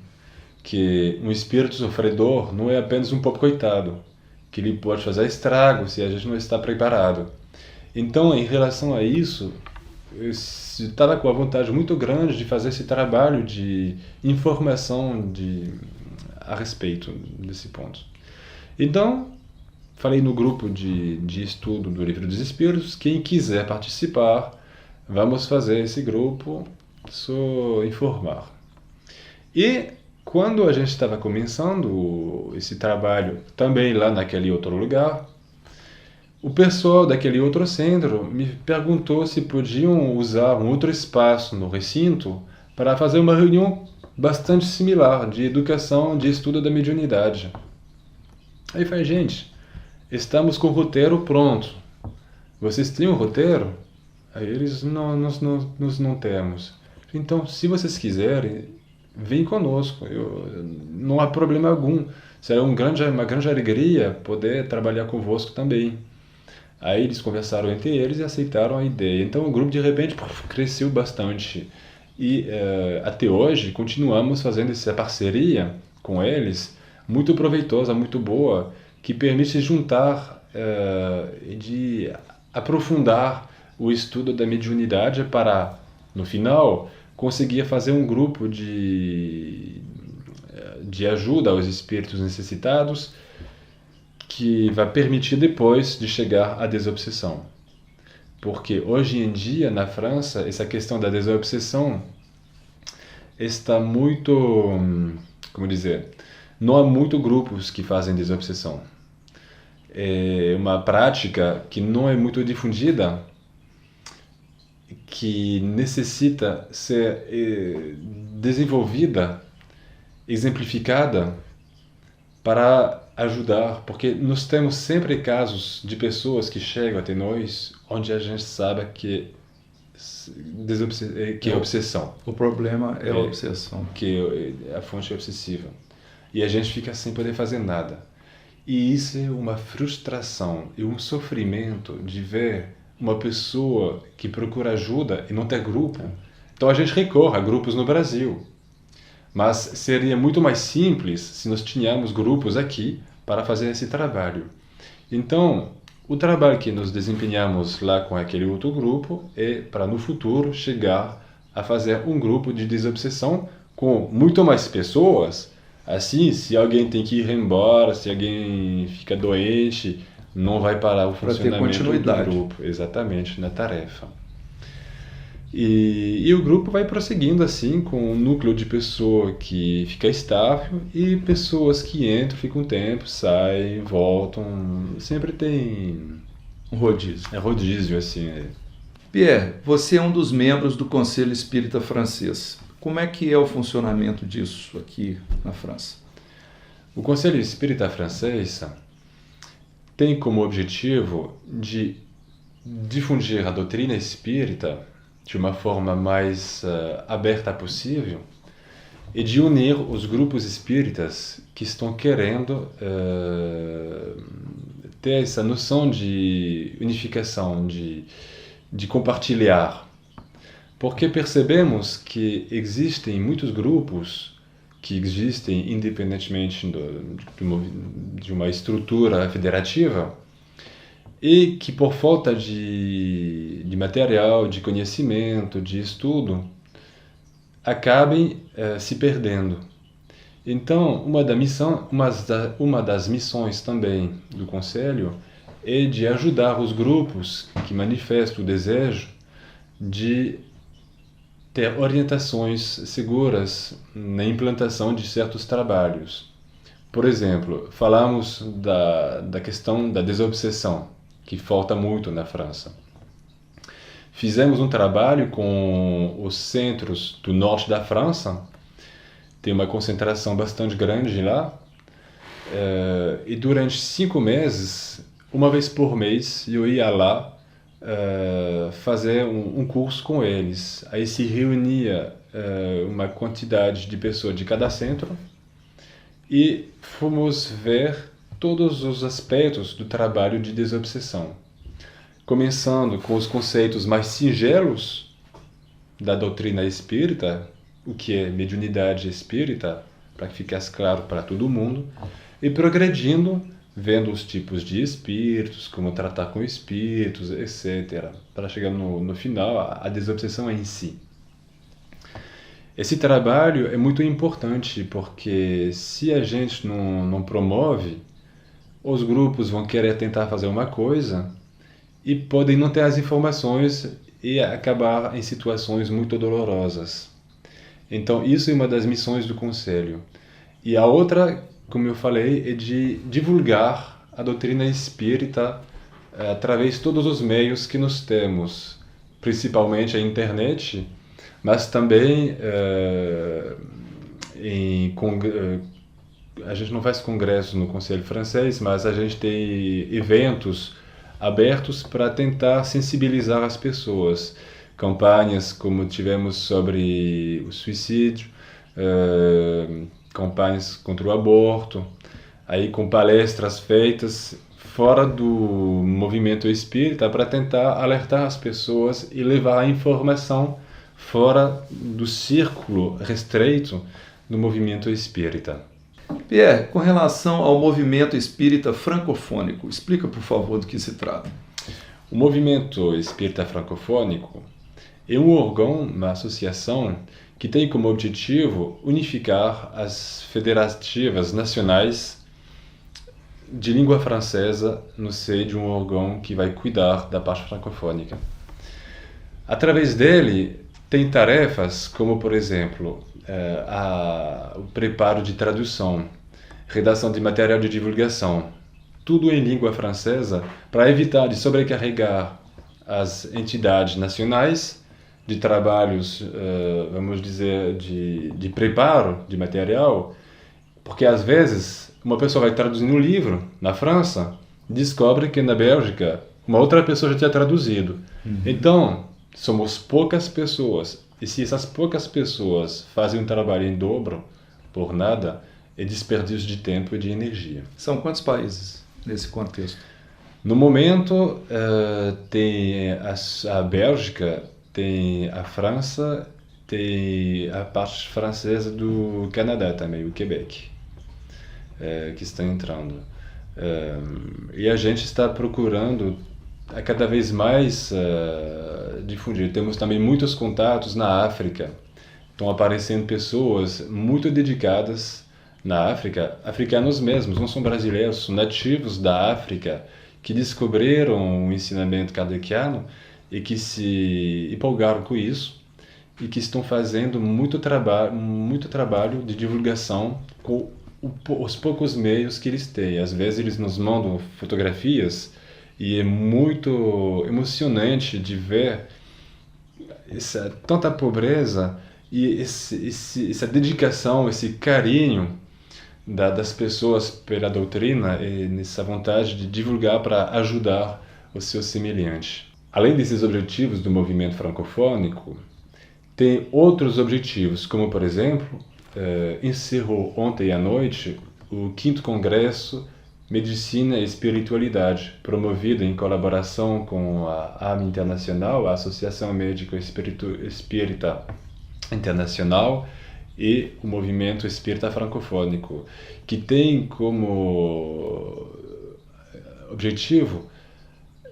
que um espírito sofredor não é apenas um pobre coitado, que ele pode fazer estrago se a gente não está preparado. Então, em relação a isso, eu estava com a vontade muito grande de fazer esse trabalho de informação a respeito desse ponto. Então, falei no grupo de estudo do Livro dos Espíritos, quem quiser participar, vamos fazer esse grupo, só informar. E quando a gente estava começando esse trabalho, também lá naquele outro lugar, o pessoal daquele outro centro me perguntou se podiam usar um outro espaço no recinto para fazer uma reunião bastante similar de educação, de estudo da mediunidade. Aí eu falei, gente, estamos com o roteiro pronto. Vocês têm um roteiro? Aí eles, não, nós não temos. Então, se vocês quiserem, vem conosco. Não há problema algum. Será uma grande alegria poder trabalhar convosco também. Aí eles conversaram entre eles e aceitaram a ideia. Então o grupo de repente cresceu bastante. E até hoje continuamos fazendo essa parceria com eles, muito proveitosa, muito boa, que permite juntar e de aprofundar o estudo da mediunidade para, no final, conseguir fazer um grupo de ajuda aos espíritos necessitados, que vai permitir depois de chegar à desobsessão. Porque hoje em dia, na França, essa questão da desobsessão está muito, como dizer, não há muitos grupos que fazem desobsessão. É uma prática que não é muito difundida, que necessita ser desenvolvida, exemplificada, para ajudar, porque nós temos sempre casos de pessoas que chegam até nós onde a gente sabe que é obsessão. O problema é a obsessão. Que a fonte é obsessiva. E a gente fica sem poder fazer nada. E isso é uma frustração e um sofrimento de ver uma pessoa que procura ajuda e não tem grupo. Então a gente recorre a grupos no Brasil. Mas seria muito mais simples se nós tivéssemos grupos aqui para fazer esse trabalho. Então, o trabalho que nós desempenhamos lá com aquele outro grupo é para, no futuro, chegar a fazer um grupo de desobsessão com muito mais pessoas. Assim, se alguém tem que ir embora, se alguém fica doente, não vai parar o funcionamento do grupo. Exatamente, na tarefa. E o grupo vai prosseguindo assim, com um núcleo de pessoa que fica estável e pessoas que entram, ficam um tempo, saem, voltam. Sempre tem um rodízio. É rodízio, assim. Pierre, você é um dos membros do Conselho Espírita Francês. Como é que é o funcionamento disso aqui na França? O Conselho Espírita Francês tem como objetivo de difundir a doutrina espírita de uma forma mais aberta possível e de unir os grupos espíritas que estão querendo ter essa noção de unificação, de compartilhar. Porque percebemos que existem muitos grupos que existem independentemente de uma estrutura federativa e que por falta de material, de conhecimento, de estudo, acabem se perdendo. Então, uma das missões também do Conselho é de ajudar os grupos que manifestam o desejo de ter orientações seguras na implantação de certos trabalhos. Por exemplo, falamos da questão da desobsessão, que falta muito na França. Fizemos um trabalho com os centros do norte da França, tem uma concentração bastante grande lá, e durante 5 meses, uma vez por mês, eu ia lá fazer um curso com eles. Aí se reunia uma quantidade de pessoas de cada centro e fomos ver todos os aspectos do trabalho de desobsessão, começando com os conceitos mais singelos da doutrina espírita, o que é mediunidade espírita, para que ficasse claro para todo mundo, e progredindo, vendo os tipos de espíritos, como tratar com espíritos, etc., para chegar no final, a desobsessão em si. Esse trabalho é muito importante, porque se a gente não promove, os grupos vão querer tentar fazer uma coisa e podem não ter as informações e acabar em situações muito dolorosas. Então, isso é uma das missões do Conselho. E a outra, como eu falei, é de divulgar a doutrina espírita através de todos os meios que nós temos, principalmente a internet, mas também a gente não faz congressos no Conselho Francês, mas a gente tem eventos abertos para tentar sensibilizar as pessoas. Campanhas como tivemos sobre o suicídio, campanhas contra o aborto, aí com palestras feitas fora do movimento espírita para tentar alertar as pessoas e levar a informação fora do círculo restrito do movimento espírita. Pierre, com relação ao movimento espírita francofônico, explica, por favor, do que se trata. O movimento espírita francofônico é um órgão, uma associação, que tem como objetivo unificar as federativas nacionais de língua francesa no seio de um órgão que vai cuidar da parte francofônica. Através dele, tem tarefas como, por exemplo, o preparo de tradução, redação de material de divulgação, tudo em língua francesa, para evitar de sobrecarregar as entidades nacionais de trabalhos, vamos dizer, de preparo de material, porque às vezes uma pessoa vai traduzindo um livro na França, descobre que na Bélgica uma outra pessoa já tinha traduzido. Então, somos poucas pessoas, e se essas poucas pessoas fazem um trabalho em dobro, por nada, é desperdício de tempo e de energia. São quantos países nesse contexto? No momento, tem a Bélgica, tem a França, tem a parte francesa do Canadá também, o Quebec, que está entrando. E a gente está procurando a cada vez mais difundir. Temos também muitos contatos na África. Estão aparecendo pessoas muito dedicadas na África, africanos mesmos, não são brasileiros, são nativos da África, que descobriram o ensinamento kardeciano e que se empolgaram com isso e que estão fazendo muito trabalho de divulgação com os poucos meios que eles têm. Às vezes eles nos mandam fotografias e é muito emocionante de ver tanta pobreza e essa dedicação, esse carinho das pessoas pela doutrina e nessa vontade de divulgar para ajudar os seus semelhantes. Além desses objetivos do movimento francofônico, tem outros objetivos, como, por exemplo, encerrou ontem à noite o 5º Congresso Medicina e Espiritualidade, promovido em colaboração com a AME Internacional, a Associação Médico Espírita Internacional, e o Movimento Espírita Francofônico, que tem como objetivo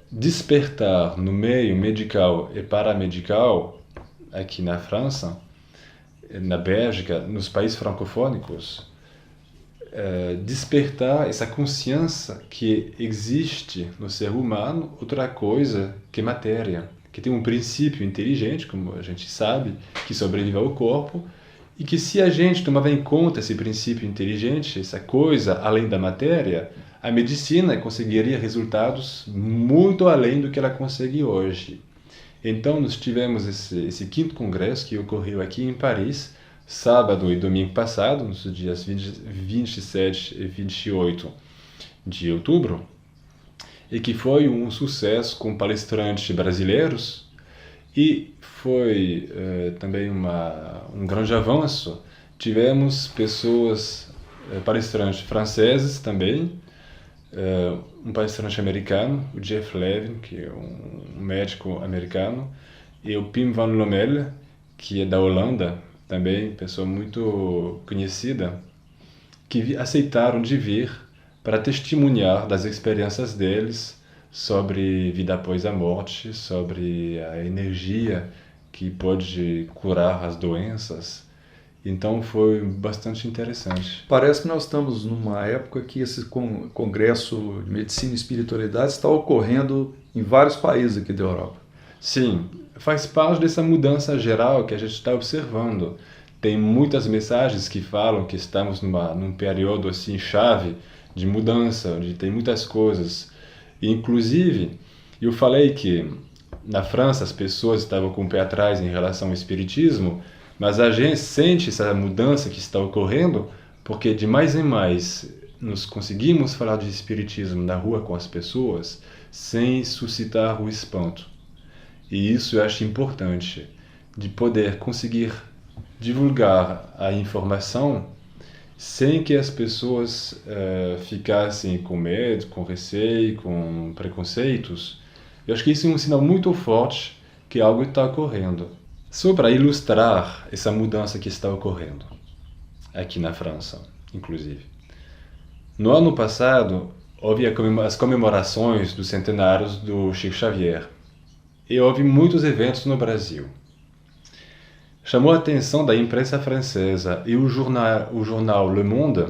despertar no meio medical e paramedical, aqui na França, na Bélgica, nos países francofônicos, despertar essa consciência que existe no ser humano outra coisa que matéria, que tem um princípio inteligente, como a gente sabe, que sobrevive ao corpo, e que se a gente tomava em conta esse princípio inteligente, essa coisa além da matéria, a medicina conseguiria resultados muito além do que ela consegue hoje. Então, nós tivemos esse 5º congresso que ocorreu aqui em Paris, sábado e domingo passado, nos dias 27 e 28 de outubro, e que foi um sucesso com palestrantes brasileiros, e foi também um grande avanço. Tivemos pessoas, palestrantes franceses também, um palestrante americano, o Jeff Levin, que é um médico americano, e o Pim Van Lommel, que é da Holanda, também pessoa muito conhecida, que aceitaram de vir para testemunhar das experiências deles sobre vida após a morte, sobre a energia que pode curar as doenças. Então foi bastante interessante. Parece que nós estamos numa época que esse congresso de medicina e espiritualidade está ocorrendo em vários países aqui da Europa. Sim, faz parte dessa mudança geral que a gente está observando. Tem muitas mensagens que falam que estamos num período assim chave de mudança, onde tem muitas coisas. Inclusive, eu falei que na França as pessoas estavam com o pé atrás em relação ao espiritismo, mas a gente sente essa mudança que está ocorrendo porque de mais em mais nós conseguimos falar de espiritismo na rua com as pessoas sem suscitar o espanto. E isso eu acho importante, de poder conseguir divulgar a informação sem que as pessoas ficassem com medo, com receio, com preconceitos. Eu acho que isso é um sinal muito forte que algo está ocorrendo. Só para ilustrar essa mudança que está ocorrendo, aqui na França, inclusive. No ano passado, houve as comemorações dos centenários do Chico Xavier. E houve muitos eventos no Brasil. Chamou a atenção da imprensa francesa e o jornal Le Monde,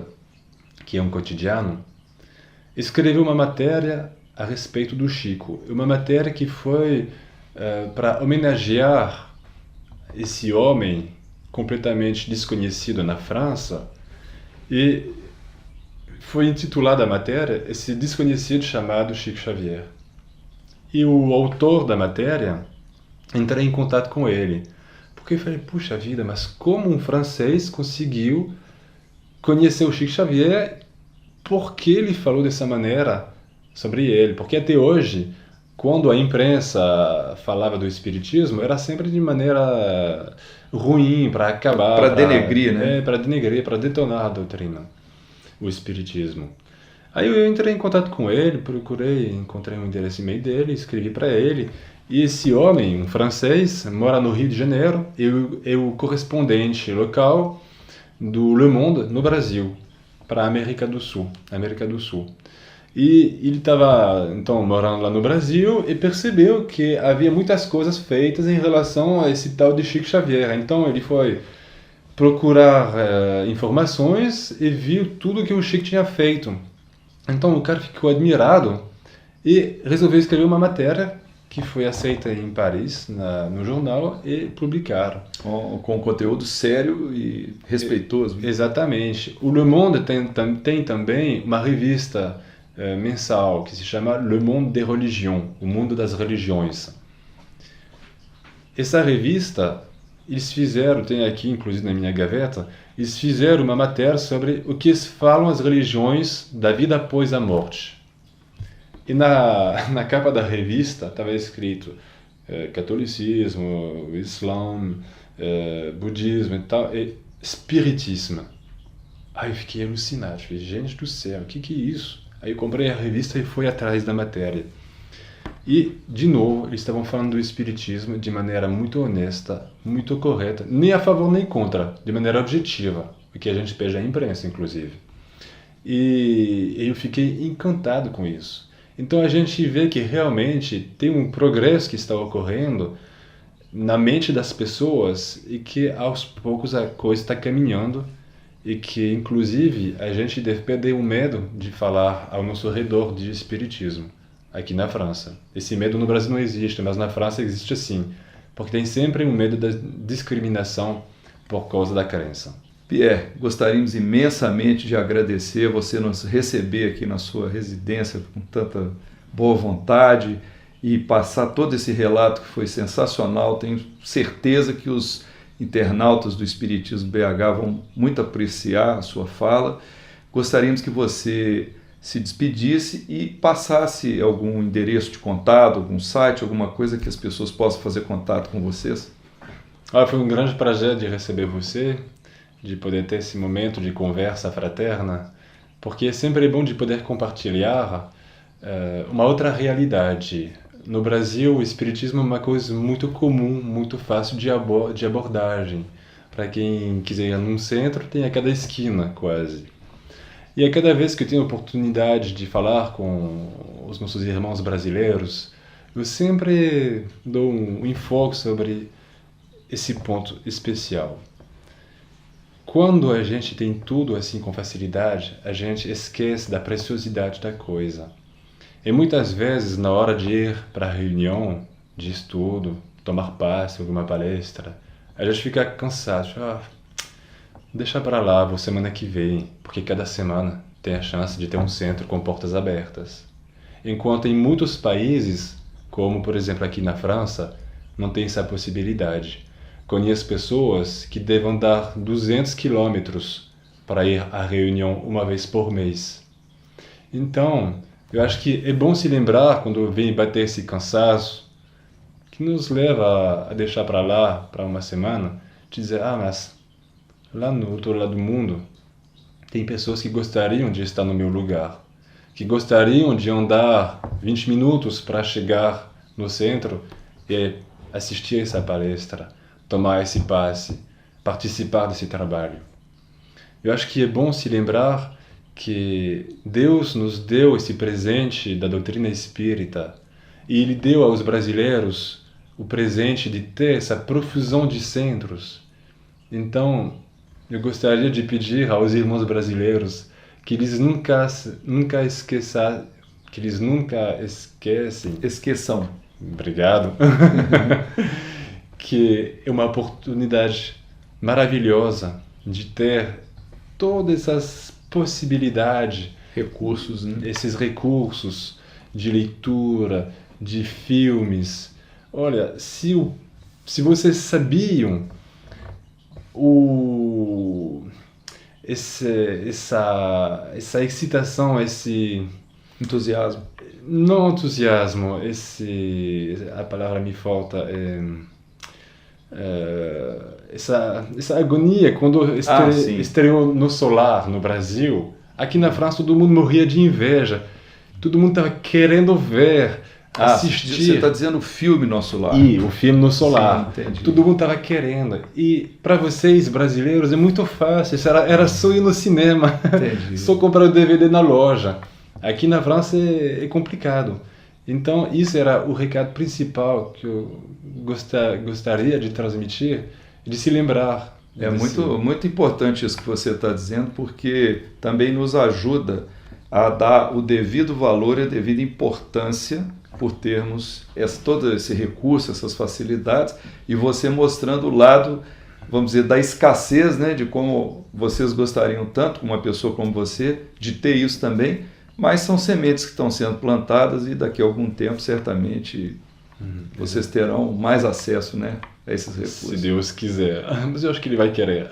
que é um cotidiano, escreveu uma matéria a respeito do Chico. Uma matéria que foi para homenagear esse homem completamente desconhecido na França, e foi intitulada a matéria esse desconhecido chamado Chico Xavier. E o autor da matéria, entrei em contato com ele, porque eu falei, puxa vida, mas como um francês conseguiu conhecer o Chico Xavier? Por que ele falou dessa maneira sobre ele? Porque até hoje, quando a imprensa falava do espiritismo, era sempre de maneira ruim, para acabar... Para denegrir, né? Para denegrir, para detonar a doutrina, o espiritismo. Aí eu entrei em contato com ele, encontrei um endereço e-mail dele, escrevi para ele. E esse homem, um francês, mora no Rio de Janeiro, é o correspondente local do Le Monde no Brasil, para a América do Sul. E ele estava, então, morando lá no Brasil e percebeu que havia muitas coisas feitas em relação a esse tal de Chico Xavier. Então ele foi procurar informações e viu tudo que o Chico tinha feito. Então o cara ficou admirado e resolveu escrever uma matéria que foi aceita em Paris, no jornal, e publicaram. Com conteúdo sério e respeitoso. Exatamente. O Le Monde tem também uma revista mensal que se chama Le Monde des Religions, o mundo das religiões. Essa revista, eles fizeram, tem aqui inclusive na minha gaveta, eles fizeram uma matéria sobre o que falam as religiões da vida após a morte. E na capa da revista estava escrito catolicismo, islã, budismo e tal, e espiritismo. Aí eu fiquei alucinado, falei, gente do céu, o que é isso? Aí eu comprei a revista e fui atrás da matéria. E, de novo, eles estavam falando do espiritismo de maneira muito honesta, muito correta, nem a favor nem contra, de maneira objetiva, o que a gente pede à imprensa, inclusive. E eu fiquei encantado com isso. Então a gente vê que realmente tem um progresso que está ocorrendo na mente das pessoas e que aos poucos a coisa está caminhando e que, inclusive, a gente deve perder o medo de falar ao nosso redor de espiritismo, aqui na França. Esse medo no Brasil não existe, mas na França existe sim, porque tem sempre um medo da discriminação por causa da crença. Pierre, gostaríamos imensamente de agradecer você nos receber aqui na sua residência com tanta boa vontade e passar todo esse relato que foi sensacional. Tenho certeza que os internautas do Espiritismo BH vão muito apreciar a sua fala. Gostaríamos que você se despedisse e passasse algum endereço de contato, algum site, alguma coisa que as pessoas possam fazer contato com vocês. Foi um grande prazer de receber você, de poder ter esse momento de conversa fraterna, porque é sempre bom de poder compartilhar uma outra realidade, no Brasil o espiritismo é uma coisa muito comum, muito fácil de abordagem. Para quem quiser ir num centro, tem a cada esquina quase. E a cada vez que eu tenho a oportunidade de falar com os nossos irmãos brasileiros, eu sempre dou um enfoque sobre esse ponto especial. Quando a gente tem tudo assim com facilidade, a gente esquece da preciosidade da coisa. E muitas vezes, na hora de ir para a reunião de estudo, tomar parte em alguma palestra, a gente fica cansado. Deixa para lá, vou semana que vem, porque cada semana tem a chance de ter um centro com portas abertas. Enquanto em muitos países, como por exemplo aqui na França, não tem essa possibilidade. Conheço pessoas que devem dar 200 quilômetros para ir à reunião uma vez por mês. Então, eu acho que é bom se lembrar, quando vem bater esse cansaço, que nos leva a deixar para lá, para uma semana, dizer, mas lá no outro lado do mundo, tem pessoas que gostariam de estar no meu lugar, que gostariam de andar 20 minutos para chegar no centro e assistir essa palestra, tomar esse passe, participar desse trabalho. Eu acho que é bom se lembrar que Deus nos deu esse presente da doutrina espírita e Ele deu aos brasileiros o presente de ter essa profusão de centros. Então, eu gostaria de pedir aos irmãos brasileiros que eles nunca esqueçam. Esqueçam. Obrigado. Que é uma oportunidade maravilhosa de ter todas essas possibilidades, Recursos, né? esses recursos de leitura, de filmes. Olha, se vocês sabiam essa excitação, esse Entusiasmo. não entusiasmo, a palavra me falta, essa agonia quando estreou no Solar no Brasil. Aqui na França todo mundo morria de inveja, todo mundo estava querendo ver, assistir. Você está dizendo o filme Nosso Lar. E o filme no Solar. Sim, entendi. Todo mundo estava querendo. E para vocês brasileiros é muito fácil, era só ir no cinema, só comprar o DVD na loja. Aqui na França é complicado. Então, isso era o recado principal que eu gostaria de transmitir, de se lembrar. É muito importante isso que você está dizendo, porque também nos ajuda a dar o devido valor e a devida importância por termos todo esse recurso, essas facilidades, e você mostrando o lado, vamos dizer, da escassez, né, de como vocês gostariam tanto, como uma pessoa como você, de ter isso também, mas são sementes que estão sendo plantadas e daqui a algum tempo, certamente, vocês terão mais acesso, né, a esses recursos. Se Deus quiser. Mas eu acho que Ele vai querer.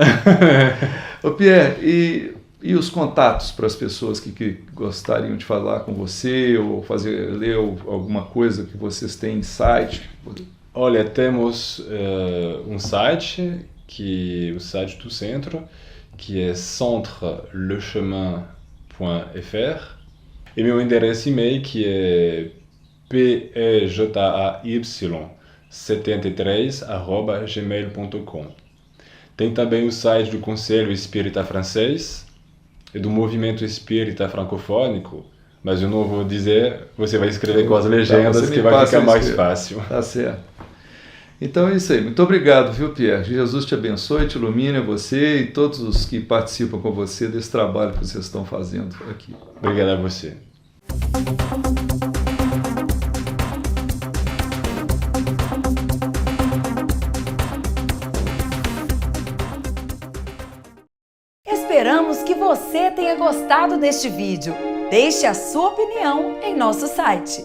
Ô Pierre, e os contatos para as pessoas que gostariam de falar com você ou ler alguma coisa que vocês têm em site? Olha, temos um site, o site do centro, que é centrelechemin.fr, e meu endereço e-mail, que é pejay73@gmail.com. Tem também o site do Conselho Espírita Francês e do Movimento Espírita Francofônico, mas eu não vou dizer, você vai escrever com as legendas que vai ficar mais fácil. Tá certo. Então é isso aí. Muito obrigado, viu, Pierre? Jesus te abençoe, te ilumine, você e todos os que participam com você desse trabalho que vocês estão fazendo aqui. Obrigado a você. Esperamos que você tenha gostado deste vídeo. Deixe a sua opinião em nosso site.